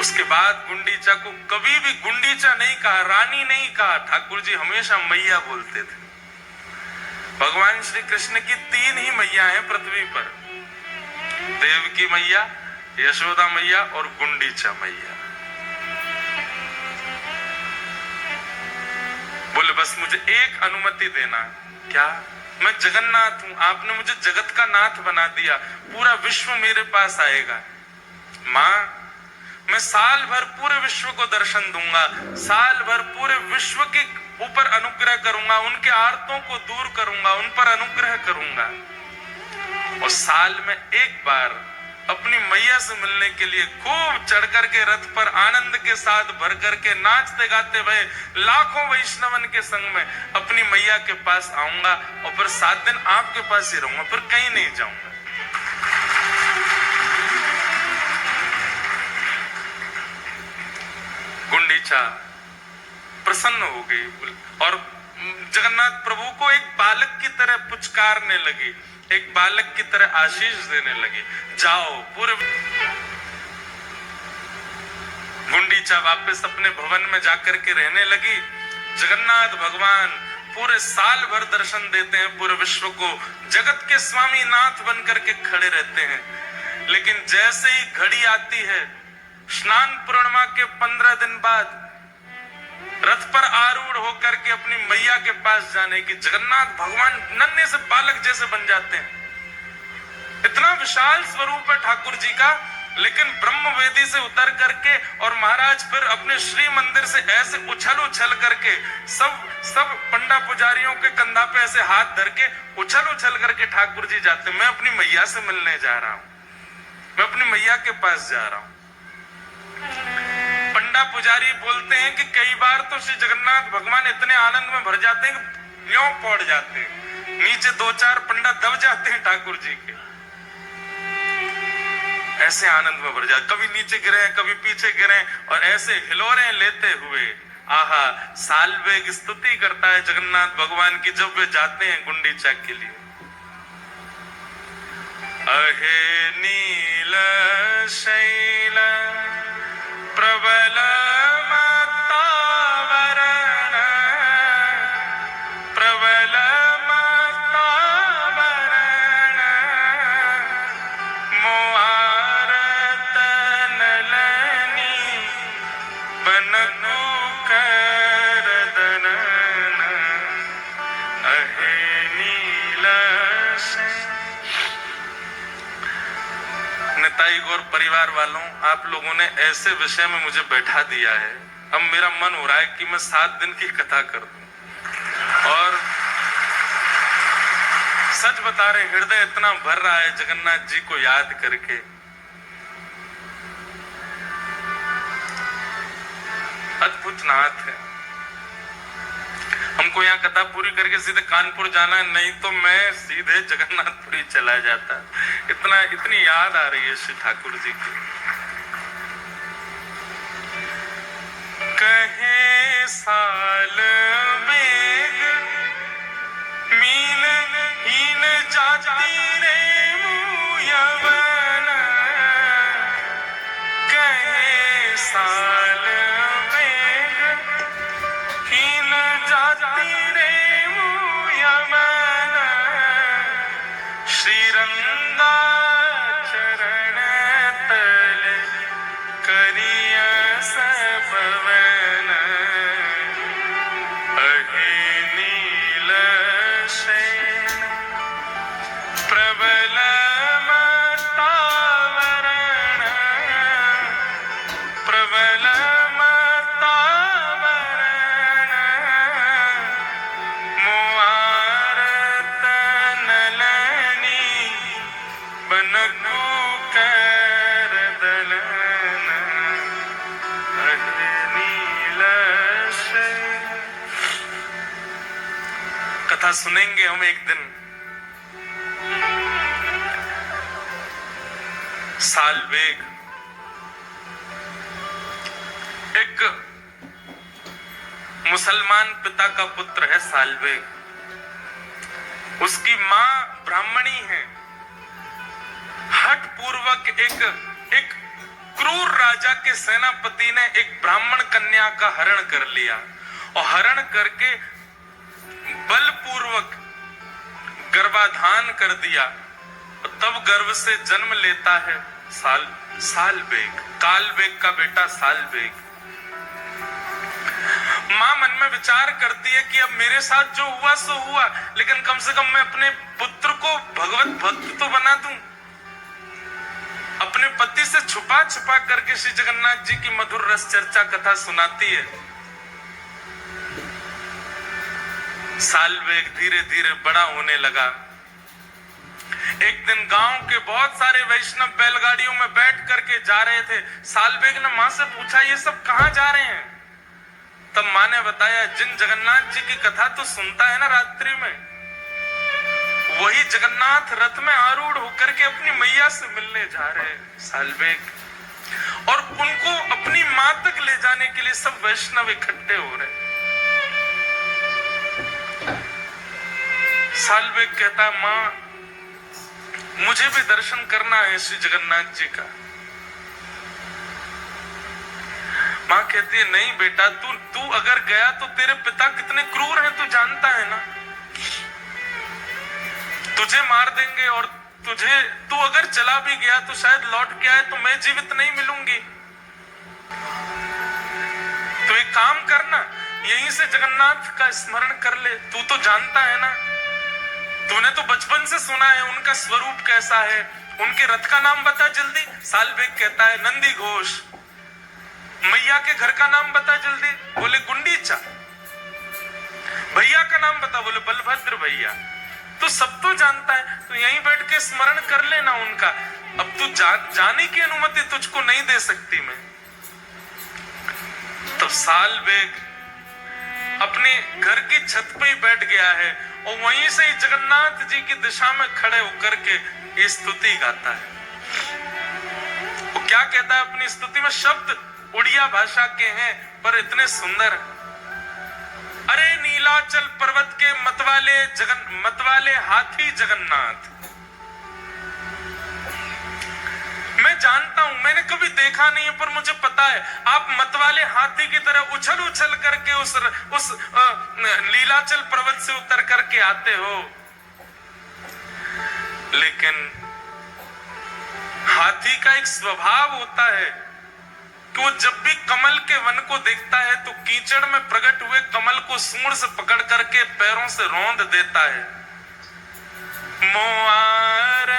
A: उसके बाद गुंडीचा को कभी भी गुंडीचा नहीं कहा, रानी नहीं कहा, ठाकुर जी हमेशा मैया बोलते थे। भगवान श्री कृष्ण की 3 ही मैया हैं पृथ्वी पर, देवकी मैया, यशोदा मैया और गुंडीचा मैया। बोले, बस मुझे एक अनुमति देना। क्या? मैं जगन्नाथ हूं, आपने मुझे जगत का नाथ बना दिया, पूरा विश्व मेरे पास आएगा। मां, मैं साल भर पूरे विश्व को दर्शन दूंगा, साल भर पूरे विश्व के ऊपर अनुग्रह करूंगा, उनके आर्तों को दूर करूंगा, उन पर अनुग्रह करूंगा, और साल में एक बार अपनी मैया से मिलने के लिए खूब चढ़ करके रथ पर आनंद के साथ भर करके नाचते गाते हुए लाखों वैष्णवन के संग में अपनी मैया के पास आऊंगा और फिर 7 दिन आपके पास ही रहूंगा, फिर कहीं नहीं जाऊंगा। गुंडीचा प्रसन्न हो गई और जगन्नाथ प्रभु को एक बालक की तरह पुचकारने लगी, एक बालक की तरह आशीष देने लगी। जाओ पूरे। गुंडीचा वापस अपने भवन में जाकर के रहने लगी। जगन्नाथ भगवान पूरे साल भर दर्शन देते हैं पूरे विश्व को, जगत के स्वामी नाथ बन करके खड़े रहते हैं। लेकिन जैसे ही घड़ी आती है स्नान पूर्णिमा के 15 दिन बाद रथ पर आरूढ़ होकर के अपनी मैया के पास जाने की, जगन्नाथ भगवान नन्हे से बालक जैसे बन जाते हैं। इतना विशाल स्वरूप है ठाकुर जी का, लेकिन ब्रह्म वेदी से उतर करके और महाराज फिर अपने श्री मंदिर से ऐसे उछल करके सब पंडा पुजारियों के कंधा पे ऐसे हाथ धर के उछल करके ठाकुर जी जाते। मैं अपनी मैया से मिलने जा रहा हूं, मैं अपनी मैया के पास जा रहा हूं। पंडा पुजारी बोलते हैं कि कई बार तो श्री जगन्नाथ भगवान इतने आनंद में भर जाते हैं कि यूं पौड़ जाते हैं, नीचे 2-4 पंडा दब जाते हैं ठाकुर जी के, ऐसे आनंद में भर जाते, कभी नीचे गिरे कभी पीछे गिरे और ऐसे हिलोरे लेते हुए आहा सालवेग स्तुति करता है जगन्नाथ भगवान की जब वे जाते हैं गुंडीचा के लिए। अहे नील शैल प्रबल मत्तावरण प्रबल मत्तावरण मोआरत नलनी बनकु करदनन अहे नील शैल। निताई गौर परिवार वालों, आप लोगों ने ऐसे विषय में मुझे बैठा दिया है, अब मेरा मन हो रहा है कि मैं 7 दिन की कथा कर दूं। और सच बता रहे, हृदय इतना भर रहा है जगन्नाथ जी को याद करके। अद्भुत नाथ है। हमको यहाँ कथा पूरी करके सीधे कानपुर जाना है, नहीं तो मैं सीधे जगन्नाथपुरी चला जाता। इतनी याद आ रही है श्री ठाकुर जी की। कहे साल बेग मीन हीन जाति रे मुयवन कहे साल बेग हीन जाति रे मुयवन श्रीरंगा चरण तल करिय सबवन अहे नील शैल प्रबल मत्तावरण प्रबल मत्तावरण मोआरत नलनी बनकु करदलन अहे नील शैल। कथा सुनेंगे हम एक दिन। सालबेग एक मुसलमान पिता का पुत्र है। सालबेग, उसकी मां ब्राह्मणी है। हठ पूर्वक एक क्रूर राजा के सेनापति ने एक ब्राह्मण कन्या का हरण कर लिया और हरण करके बलपूर्वक गर्भाधान कर दिया। तब गर्भ से जन्म लेता है सालबेग, कालबेग का बेटा सालबेग। मां मन में विचार करती है कि अब मेरे साथ जो हुआ सो हुआ, लेकिन कम से कम मैं अपने पुत्र को भगवत भक्त तो बना दूं। अपने पति से छुपा छुपा करके श्री जगन्नाथ जी की मधुर रस चर्चा कथा सुनाती है। सालबेग धीरे धीरे बड़ा होने लगा। एक दिन गांव के बहुत सारे वैष्णव बैलगाड़ियों में बैठ करके जा रहे थे। सालबेग ने मां से पूछा, ये सब कहां जा रहे हैं? तब मां ने बताया, जिन जगन्नाथ जी की कथा तो सुनता है ना रात्रि में, वही जगन्नाथ रथ में आरूढ़ होकर के अपनी मैया से मिलने जा रहे हैं सालबेग। और उनको अपनी मां तक ले जाने के लिए सब वैष्णव इकट्ठे हो रहे। सालबेग कहता है, मां मुझे भी दर्शन करना है श्री जगन्नाथ जी का। मां कहती है, नहीं बेटा, तू अगर गया तो तेरे पिता कितने क्रूर हैं तू जानता है ना। तुझे मार देंगे और तू अगर चला भी गया तो शायद लौट के आए तो मैं जीवित नहीं मिलूंगी। तो एक काम करना, यहीं से जगन्नाथ का स्मरण कर ले। तू तो जानता है ना, तूने तो बचपन से सुना है उनका स्वरूप कैसा है। उनके रथ का नाम बता जल्दी। सालबेग कहता है, नंदी घोष। मैया के घर का नाम बता जल्दी। बोले, गुंडीचा। भैया का नाम बता। बोले, बलभद्र भैया। तो सब तो जानता है, तो यहीं बैठ के स्मरण कर लेना उनका। अब तू जाने की अनुमति तुझको नहीं दे सकती मैं। तब सालबेग अपने घर की छत पे ही बैठ गया है और वहीं से ही जगन्नाथ जी की दिशा में खड़े होकर के ये स्तुति गाता है। वो क्या कहता है अपनी स्तुति में? शब्द उड़िया भाषा के हैं पर इतने सुंदर। अरे नीलाचल पर्वत के मतवाले हाथी जगन्नाथ, मैं जानता हूं, मैंने कभी देखा नहीं है, पर मुझे पता है आप मतवाले हाथी की तरह उछल उछल करके उस लीलाचल पर्वत से उतर करके आते हो। लेकिन हाथी का एक स्वभाव होता है कि वो जब भी कमल के वन को देखता है तो कीचड़ में प्रकट हुए कमल को सूंड से पकड़ करके पैरों से रौंद देता है। मोआर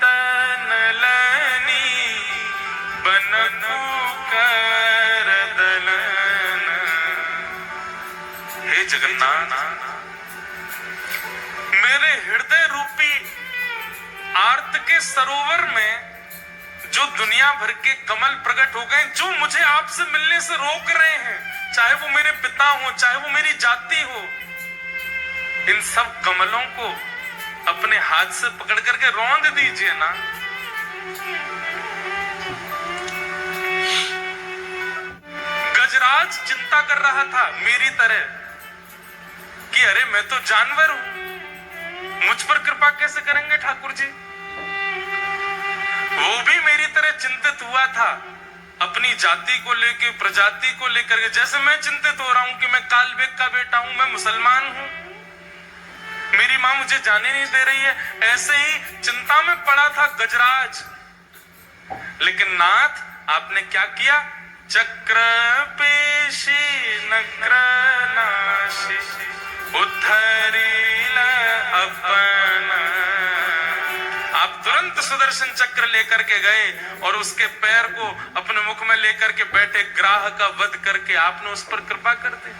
A: तनलनी बनकु कर दलन। हे जगन्नाथ, मेरे हृदय रूपी आर्त के सरोवर में जो दुनिया भर के कमल प्रकट हो गए, जो मुझे आपसे मिलने से रोक रहे हैं, चाहे वो मेरे पिता हो, चाहे वो मेरी जाति हो, इन सब कमलों को अपने हाथ से पकड़ करके रौंद दीजिए ना। गजराज चिंता कर रहा था मेरी तरह कि अरे मैं तो जानवर हूं, मुझ पर कृपा कैसे करेंगे ठाकुर जी। वो भी मेरी तरह चिंतित हुआ था अपनी जाति को लेकर, प्रजाति को लेकर के, जैसे मैं चिंतित हो रहा हूं कि मैं कालबेग का बेटा हूं, मैं मुसलमान हूं, मेरी मां मुझे जाने नहीं दे रही है। ऐसे ही चिंता में पड़ा था गजराज। लेकिन नाथ, आपने क्या किया? चक्र पेशी नक्र नाशी उद्धरील अपना। आप तुरंत सुदर्शन चक्र लेकर के गए और उसके पैर को अपने मुख में लेकर के बैठे ग्राह का वध करके आपने उस पर कृपा कर दी।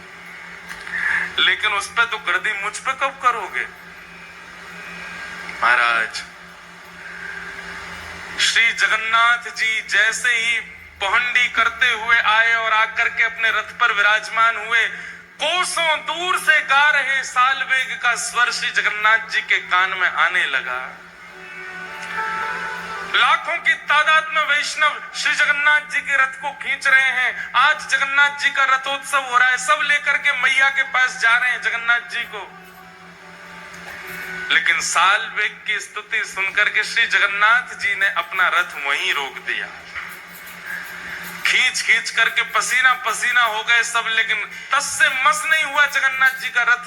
A: लेकिन उस पर तो कर दी, मुझ पे कब करोगे? महाराज, श्री जगन्नाथ जी जैसे ही पहुंडी करते हुए आए और आकर के अपने रथ पर विराजमान हुए, कोसों दूर से गा रहे सालवेग का स्वर श्री जगन्नाथ जी के कान में आने लगा। लाखों की तादाद में वैष्णव श्री जगन्नाथ जी के रथ को खींच रहे हैं। आज जगन्नाथ जी का रथोत्सव हो रहा है, सब लेकर के मैया के पास जा रहे हैं जगन्नाथ जी को। लेकिन सालवेग की स्तुति सुनकर के श्री जगन्नाथ जी ने अपना रथ वहीं रोक दिया। खींच खींच करके पसीना पसीना हो गए सब, लेकिन तस से मस नहीं हुआ जगन्नाथ जी का रथ।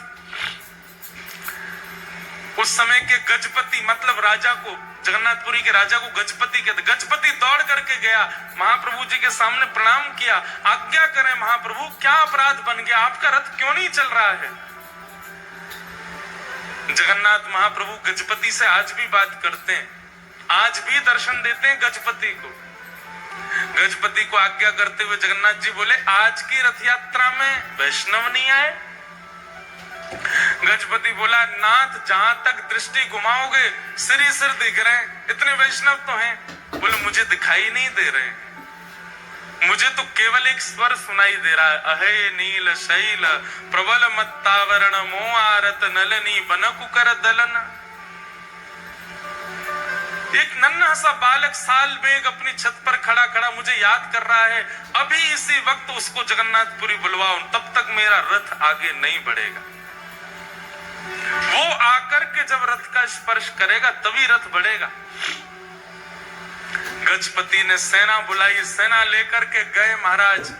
A: उस समय के गजपति, मतलब राजा को, जगन्नाथपुरी के राजा को गजपति कहते। गजपति दौड़ करके गया, महाप्रभु जी के सामने प्रणाम किया। आज्ञा करें महाप्रभु, क्या अपराध बन गया? आपका रथ क्यों नहीं चल रहा है? जगन्नाथ महाप्रभु गजपति से आज भी बात करते हैं, आज भी दर्शन देते हैं गजपति को। गजपति को आज्ञा करते हुए जगन्नाथ जी बोले, आज की रथ यात्रा में वैष्णव नहीं आए? गजपति बोला, नाथ जहां तक दृष्टि घुमाओगे सिर ही सिर दिख रहे हैं, इतने वैष्णव तो हैं। बोले, मुझे दिखाई नहीं दे रहे, मुझे तो केवल एक स्वर सुनाई दे रहा है, अहे नील शैल प्रबल मत्तावरण मोआरत नलनी बनकु कर दलन। एक नन्हा सा बालक सालवेग अपनी छत पर खड़ा खड़ा मुझे याद कर रहा है, अभी इसी वक्त उसको जगन्नाथपुरी बुलवाओ, तब तक मेरा रथ आगे नहीं बढ़ेगा। वो आकर के जब रथ का स्पर्श करेगा तभी रथ बढ़ेगा। गजपति ने सेना बुलाई, सेना लेकर के गए महाराज,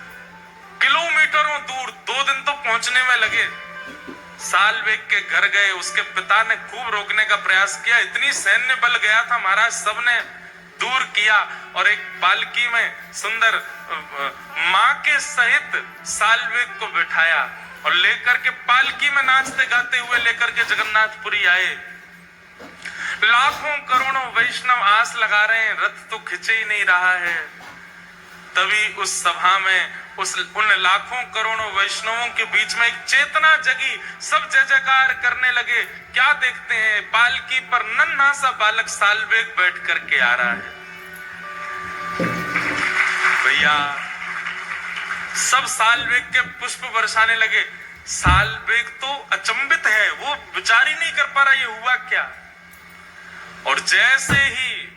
A: किलोमीटरों दूर, 2 दिन तो पहुंचने में लगे। सालवेग के घर गए, उसके पिता ने खूब रोकने का प्रयास किया, इतनी सैन्य बल गया था महाराज, सबने दूर किया और एक पालकी में सुंदर मां के सहित सालवेग को बिठाया और लेकर के पालकी में नाचते गाते हुए लेकर के जगन्नाथपुरी आए। लाखों करोड़ों वैष्णव आस लगा रहे हैं, रथ तो खिंचे ही नहीं रहा है। तभी उस सभा में उन लाखों करोड़ों वैष्णवों के बीच में एक चेतना जगी, सब जय जयकार करने लगे। क्या देखते हैं, पालकी पर नन्हा सा बालक सालवेग बैठ करके आ रहा है। भैया सब सालवेग के पुष्प बरसाने लगे। सालवेग तो अचंभित है, वो विचार ही नहीं कर पा रहा ये हुआ क्या। और जैसे ही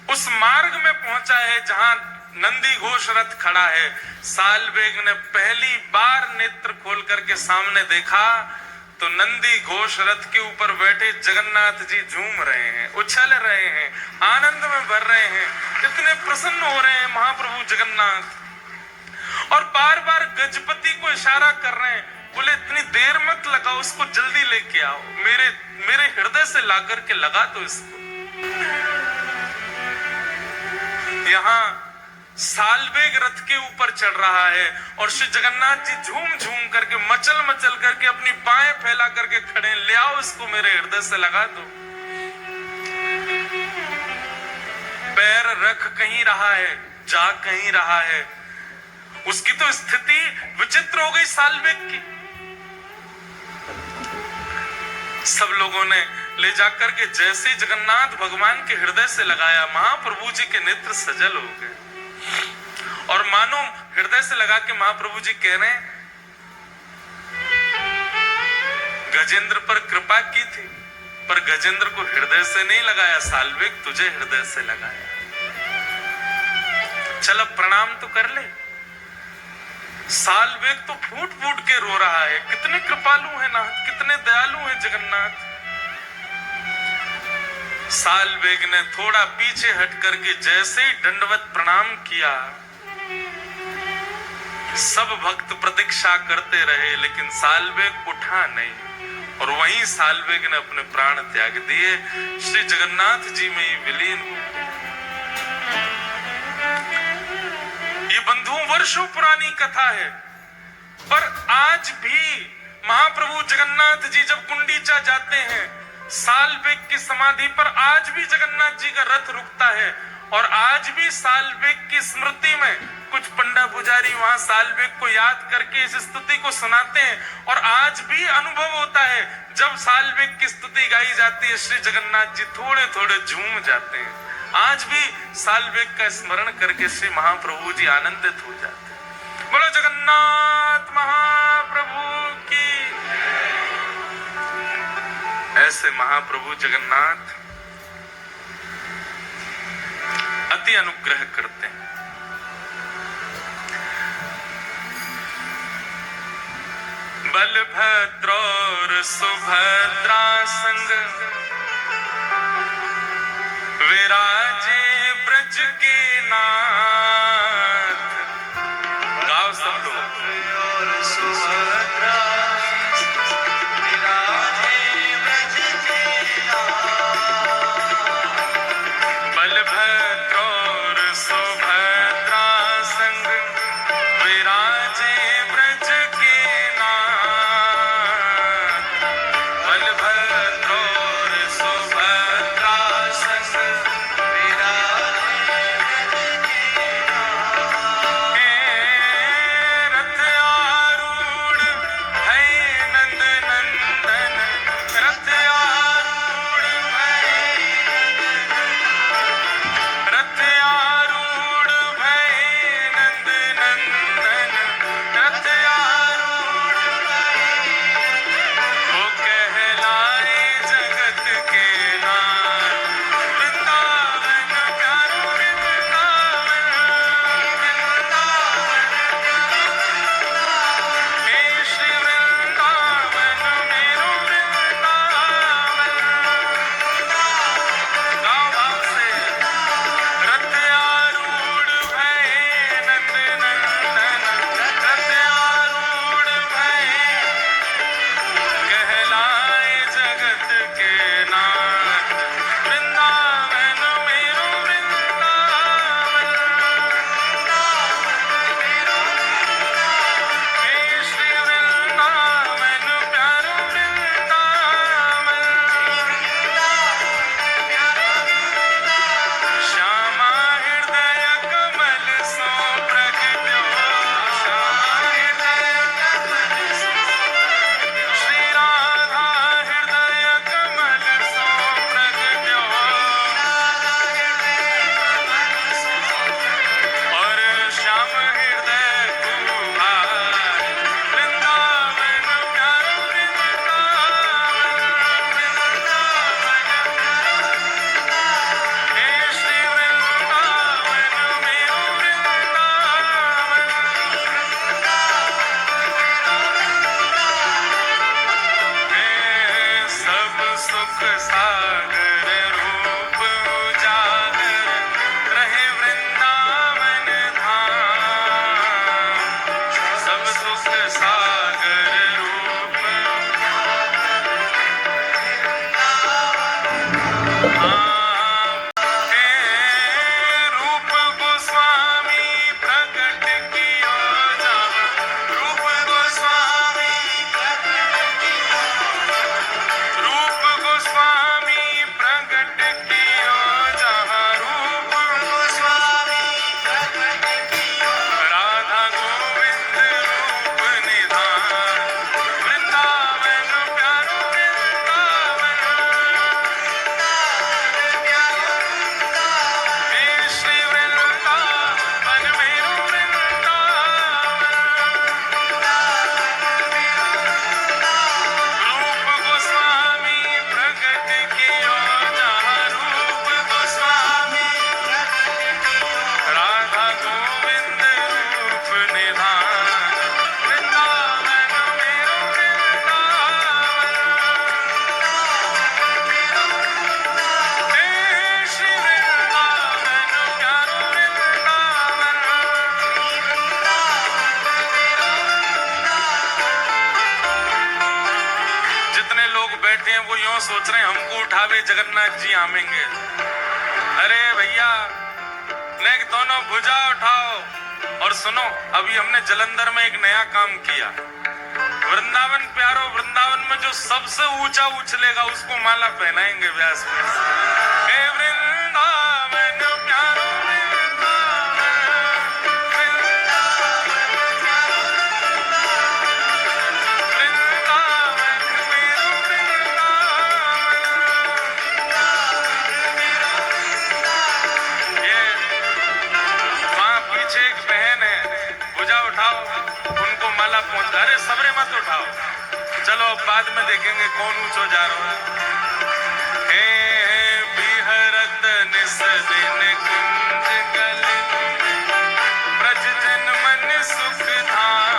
A: उस मार्ग में पहुंचा है जहां नंदी घोष रथ खड़ा है, सालवेग ने पहली बार नेत्र खोल करके सामने देखा तो नंदी घोष रथ के ऊपर बैठे जगन्नाथ जी झूम रहे हैं, उछल रहे हैं, आनंद में भर रहे हैं। इतने प्रसन्न हो रहे हैं महाप्रभु जगन्नाथ, और बार बार गजपति को इशारा कर रहे हैं, बोले इतनी देर मत लगाओ, उसको जल्दी लेके आओ, मेरे हृदय से ला करके लगा दो इसको। यहाँ सालवेग रथ के ऊपर चढ़ रहा है और श्री जगन्नाथ जी झूम झूम करके मचल मचल करके अपनी बाहें फैला करके खड़े, ले आओ इसको मेरे हृदय से लगा दो। पैर रख कहीं रहा है, जा कहीं रहा है, उसकी तो स्थिति विचित्र हो गई सालवेग की। सब लोगों ने ले जाकर के जैसे जगन्नाथ भगवान के हृदय से लगाया, महाप्रभु जी के नेत्र सजल हो गए, और मानो हृदय से लगा के महाप्रभु जी कह रहे हैं, गजेंद्र पर कृपा की थी, पर गजेंद्र को हृदय से नहीं लगाया, सालवेग तुझे हृदय से लगाया। चल अब प्रणाम तो कर ले। सालवेग तो फूट फूट के रो रहा है, कितने कृपालु है नाथ, कितने दयालु है जगन्नाथ। सालवेग ने थोड़ा पीछे हट करके जैसे ही दंडवत प्रणाम किया, सब भक्त प्रतीक्षा करते रहे, लेकिन सालवेग उठा नहीं, और वहीं सालवेग ने अपने प्राण त्याग दिए, श्री जगन्नाथ जी में ही विलीन हो। ये बंधुओं वर्षों पुरानी कथा है, पर आज भी महाप्रभु जगन्नाथ जी जब गुंडीचा जाते हैं, सालवेग की समाधि पर आज भी जगन्नाथ जी का रथ रुकता है, और आज भी सालवेग की स्मृति में कुछ पंडा पुजारी वहां सालवेग को याद करके इस स्तुति को सुनाते हैं, और आज भी अनुभव होता है जब सालवेग की स्तुति गाई जाती है, श्री जगन्नाथ जी थोड़े थोड़े झूम जाते हैं। आज भी सालवेग का स्मरण करके श्री महाप्रभु जी आनंदित हो जाते हैं। बोलो जगन्नाथ महाप्रभु की। ऐसे महाप्रभु जगन्नाथ अति अनुग्रह करते हैं। बलभद्र और सुभद्रा संग विराजे ब्रज के नाथ। गाओ सब लोग। बलभद्र और सुभद्रा संग विराजे ब्रज के नाथ। बलभद्र और सुभद्रा संग सुख सागर रूप उजागर रहे लोग बैठे हैं वो यूं सोच रहे हैं हमको उठावे जगन्नाथ जी आमेंगे। अरे भैया नेक दोनों भुजा उठाओ। और सुनो, अभी हमने जलंधर में एक नया काम किया। वृंदावन प्यारो, वृंदावन में जो सबसे ऊंचा उछलेगा उसको माला पहनाएंगे व्यास। हे वृंदावन प्यारो, अरे सबरे मत उठाओ, चलो अब बाद में देखेंगे कौन ऊंचो जा रहा है। हे बिहरत निस दिन कुंज कल, ब्रज जन मन सुख धाम।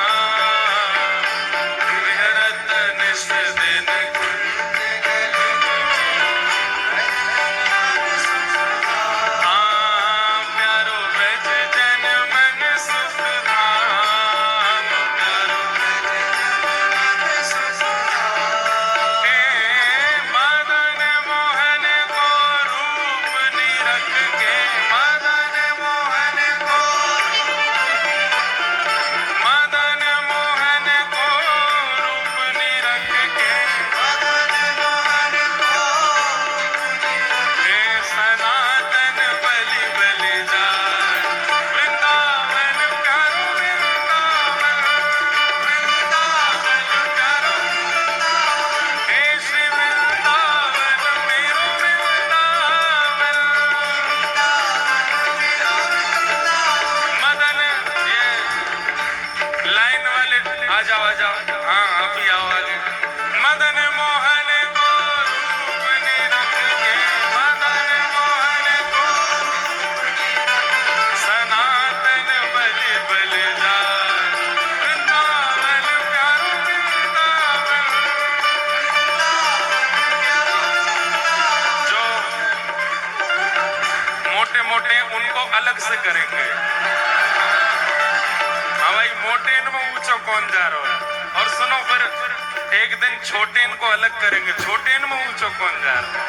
A: बिहरत निस दिन कुंज कल, हाँ प्यारो ब्रज जन मन सुख धाम। आ जाओ आ जाओ, हाँ आप ही आओ आगे। मदन मोहन को रूप निरख के, मदन मोहन को सनातन बलि बलि जाए। वृंदावन प्यारो वृंदावन, जो मोटे मोटे उनको अलग से करेंगे। हाँ भाई, मोटे इनमें ऊंचा कौन जा रहा है। और सुनो, फिर एक दिन छोटे इनको अलग करेंगे, छोटे इनमें ऊंचा कौन जा रहा है।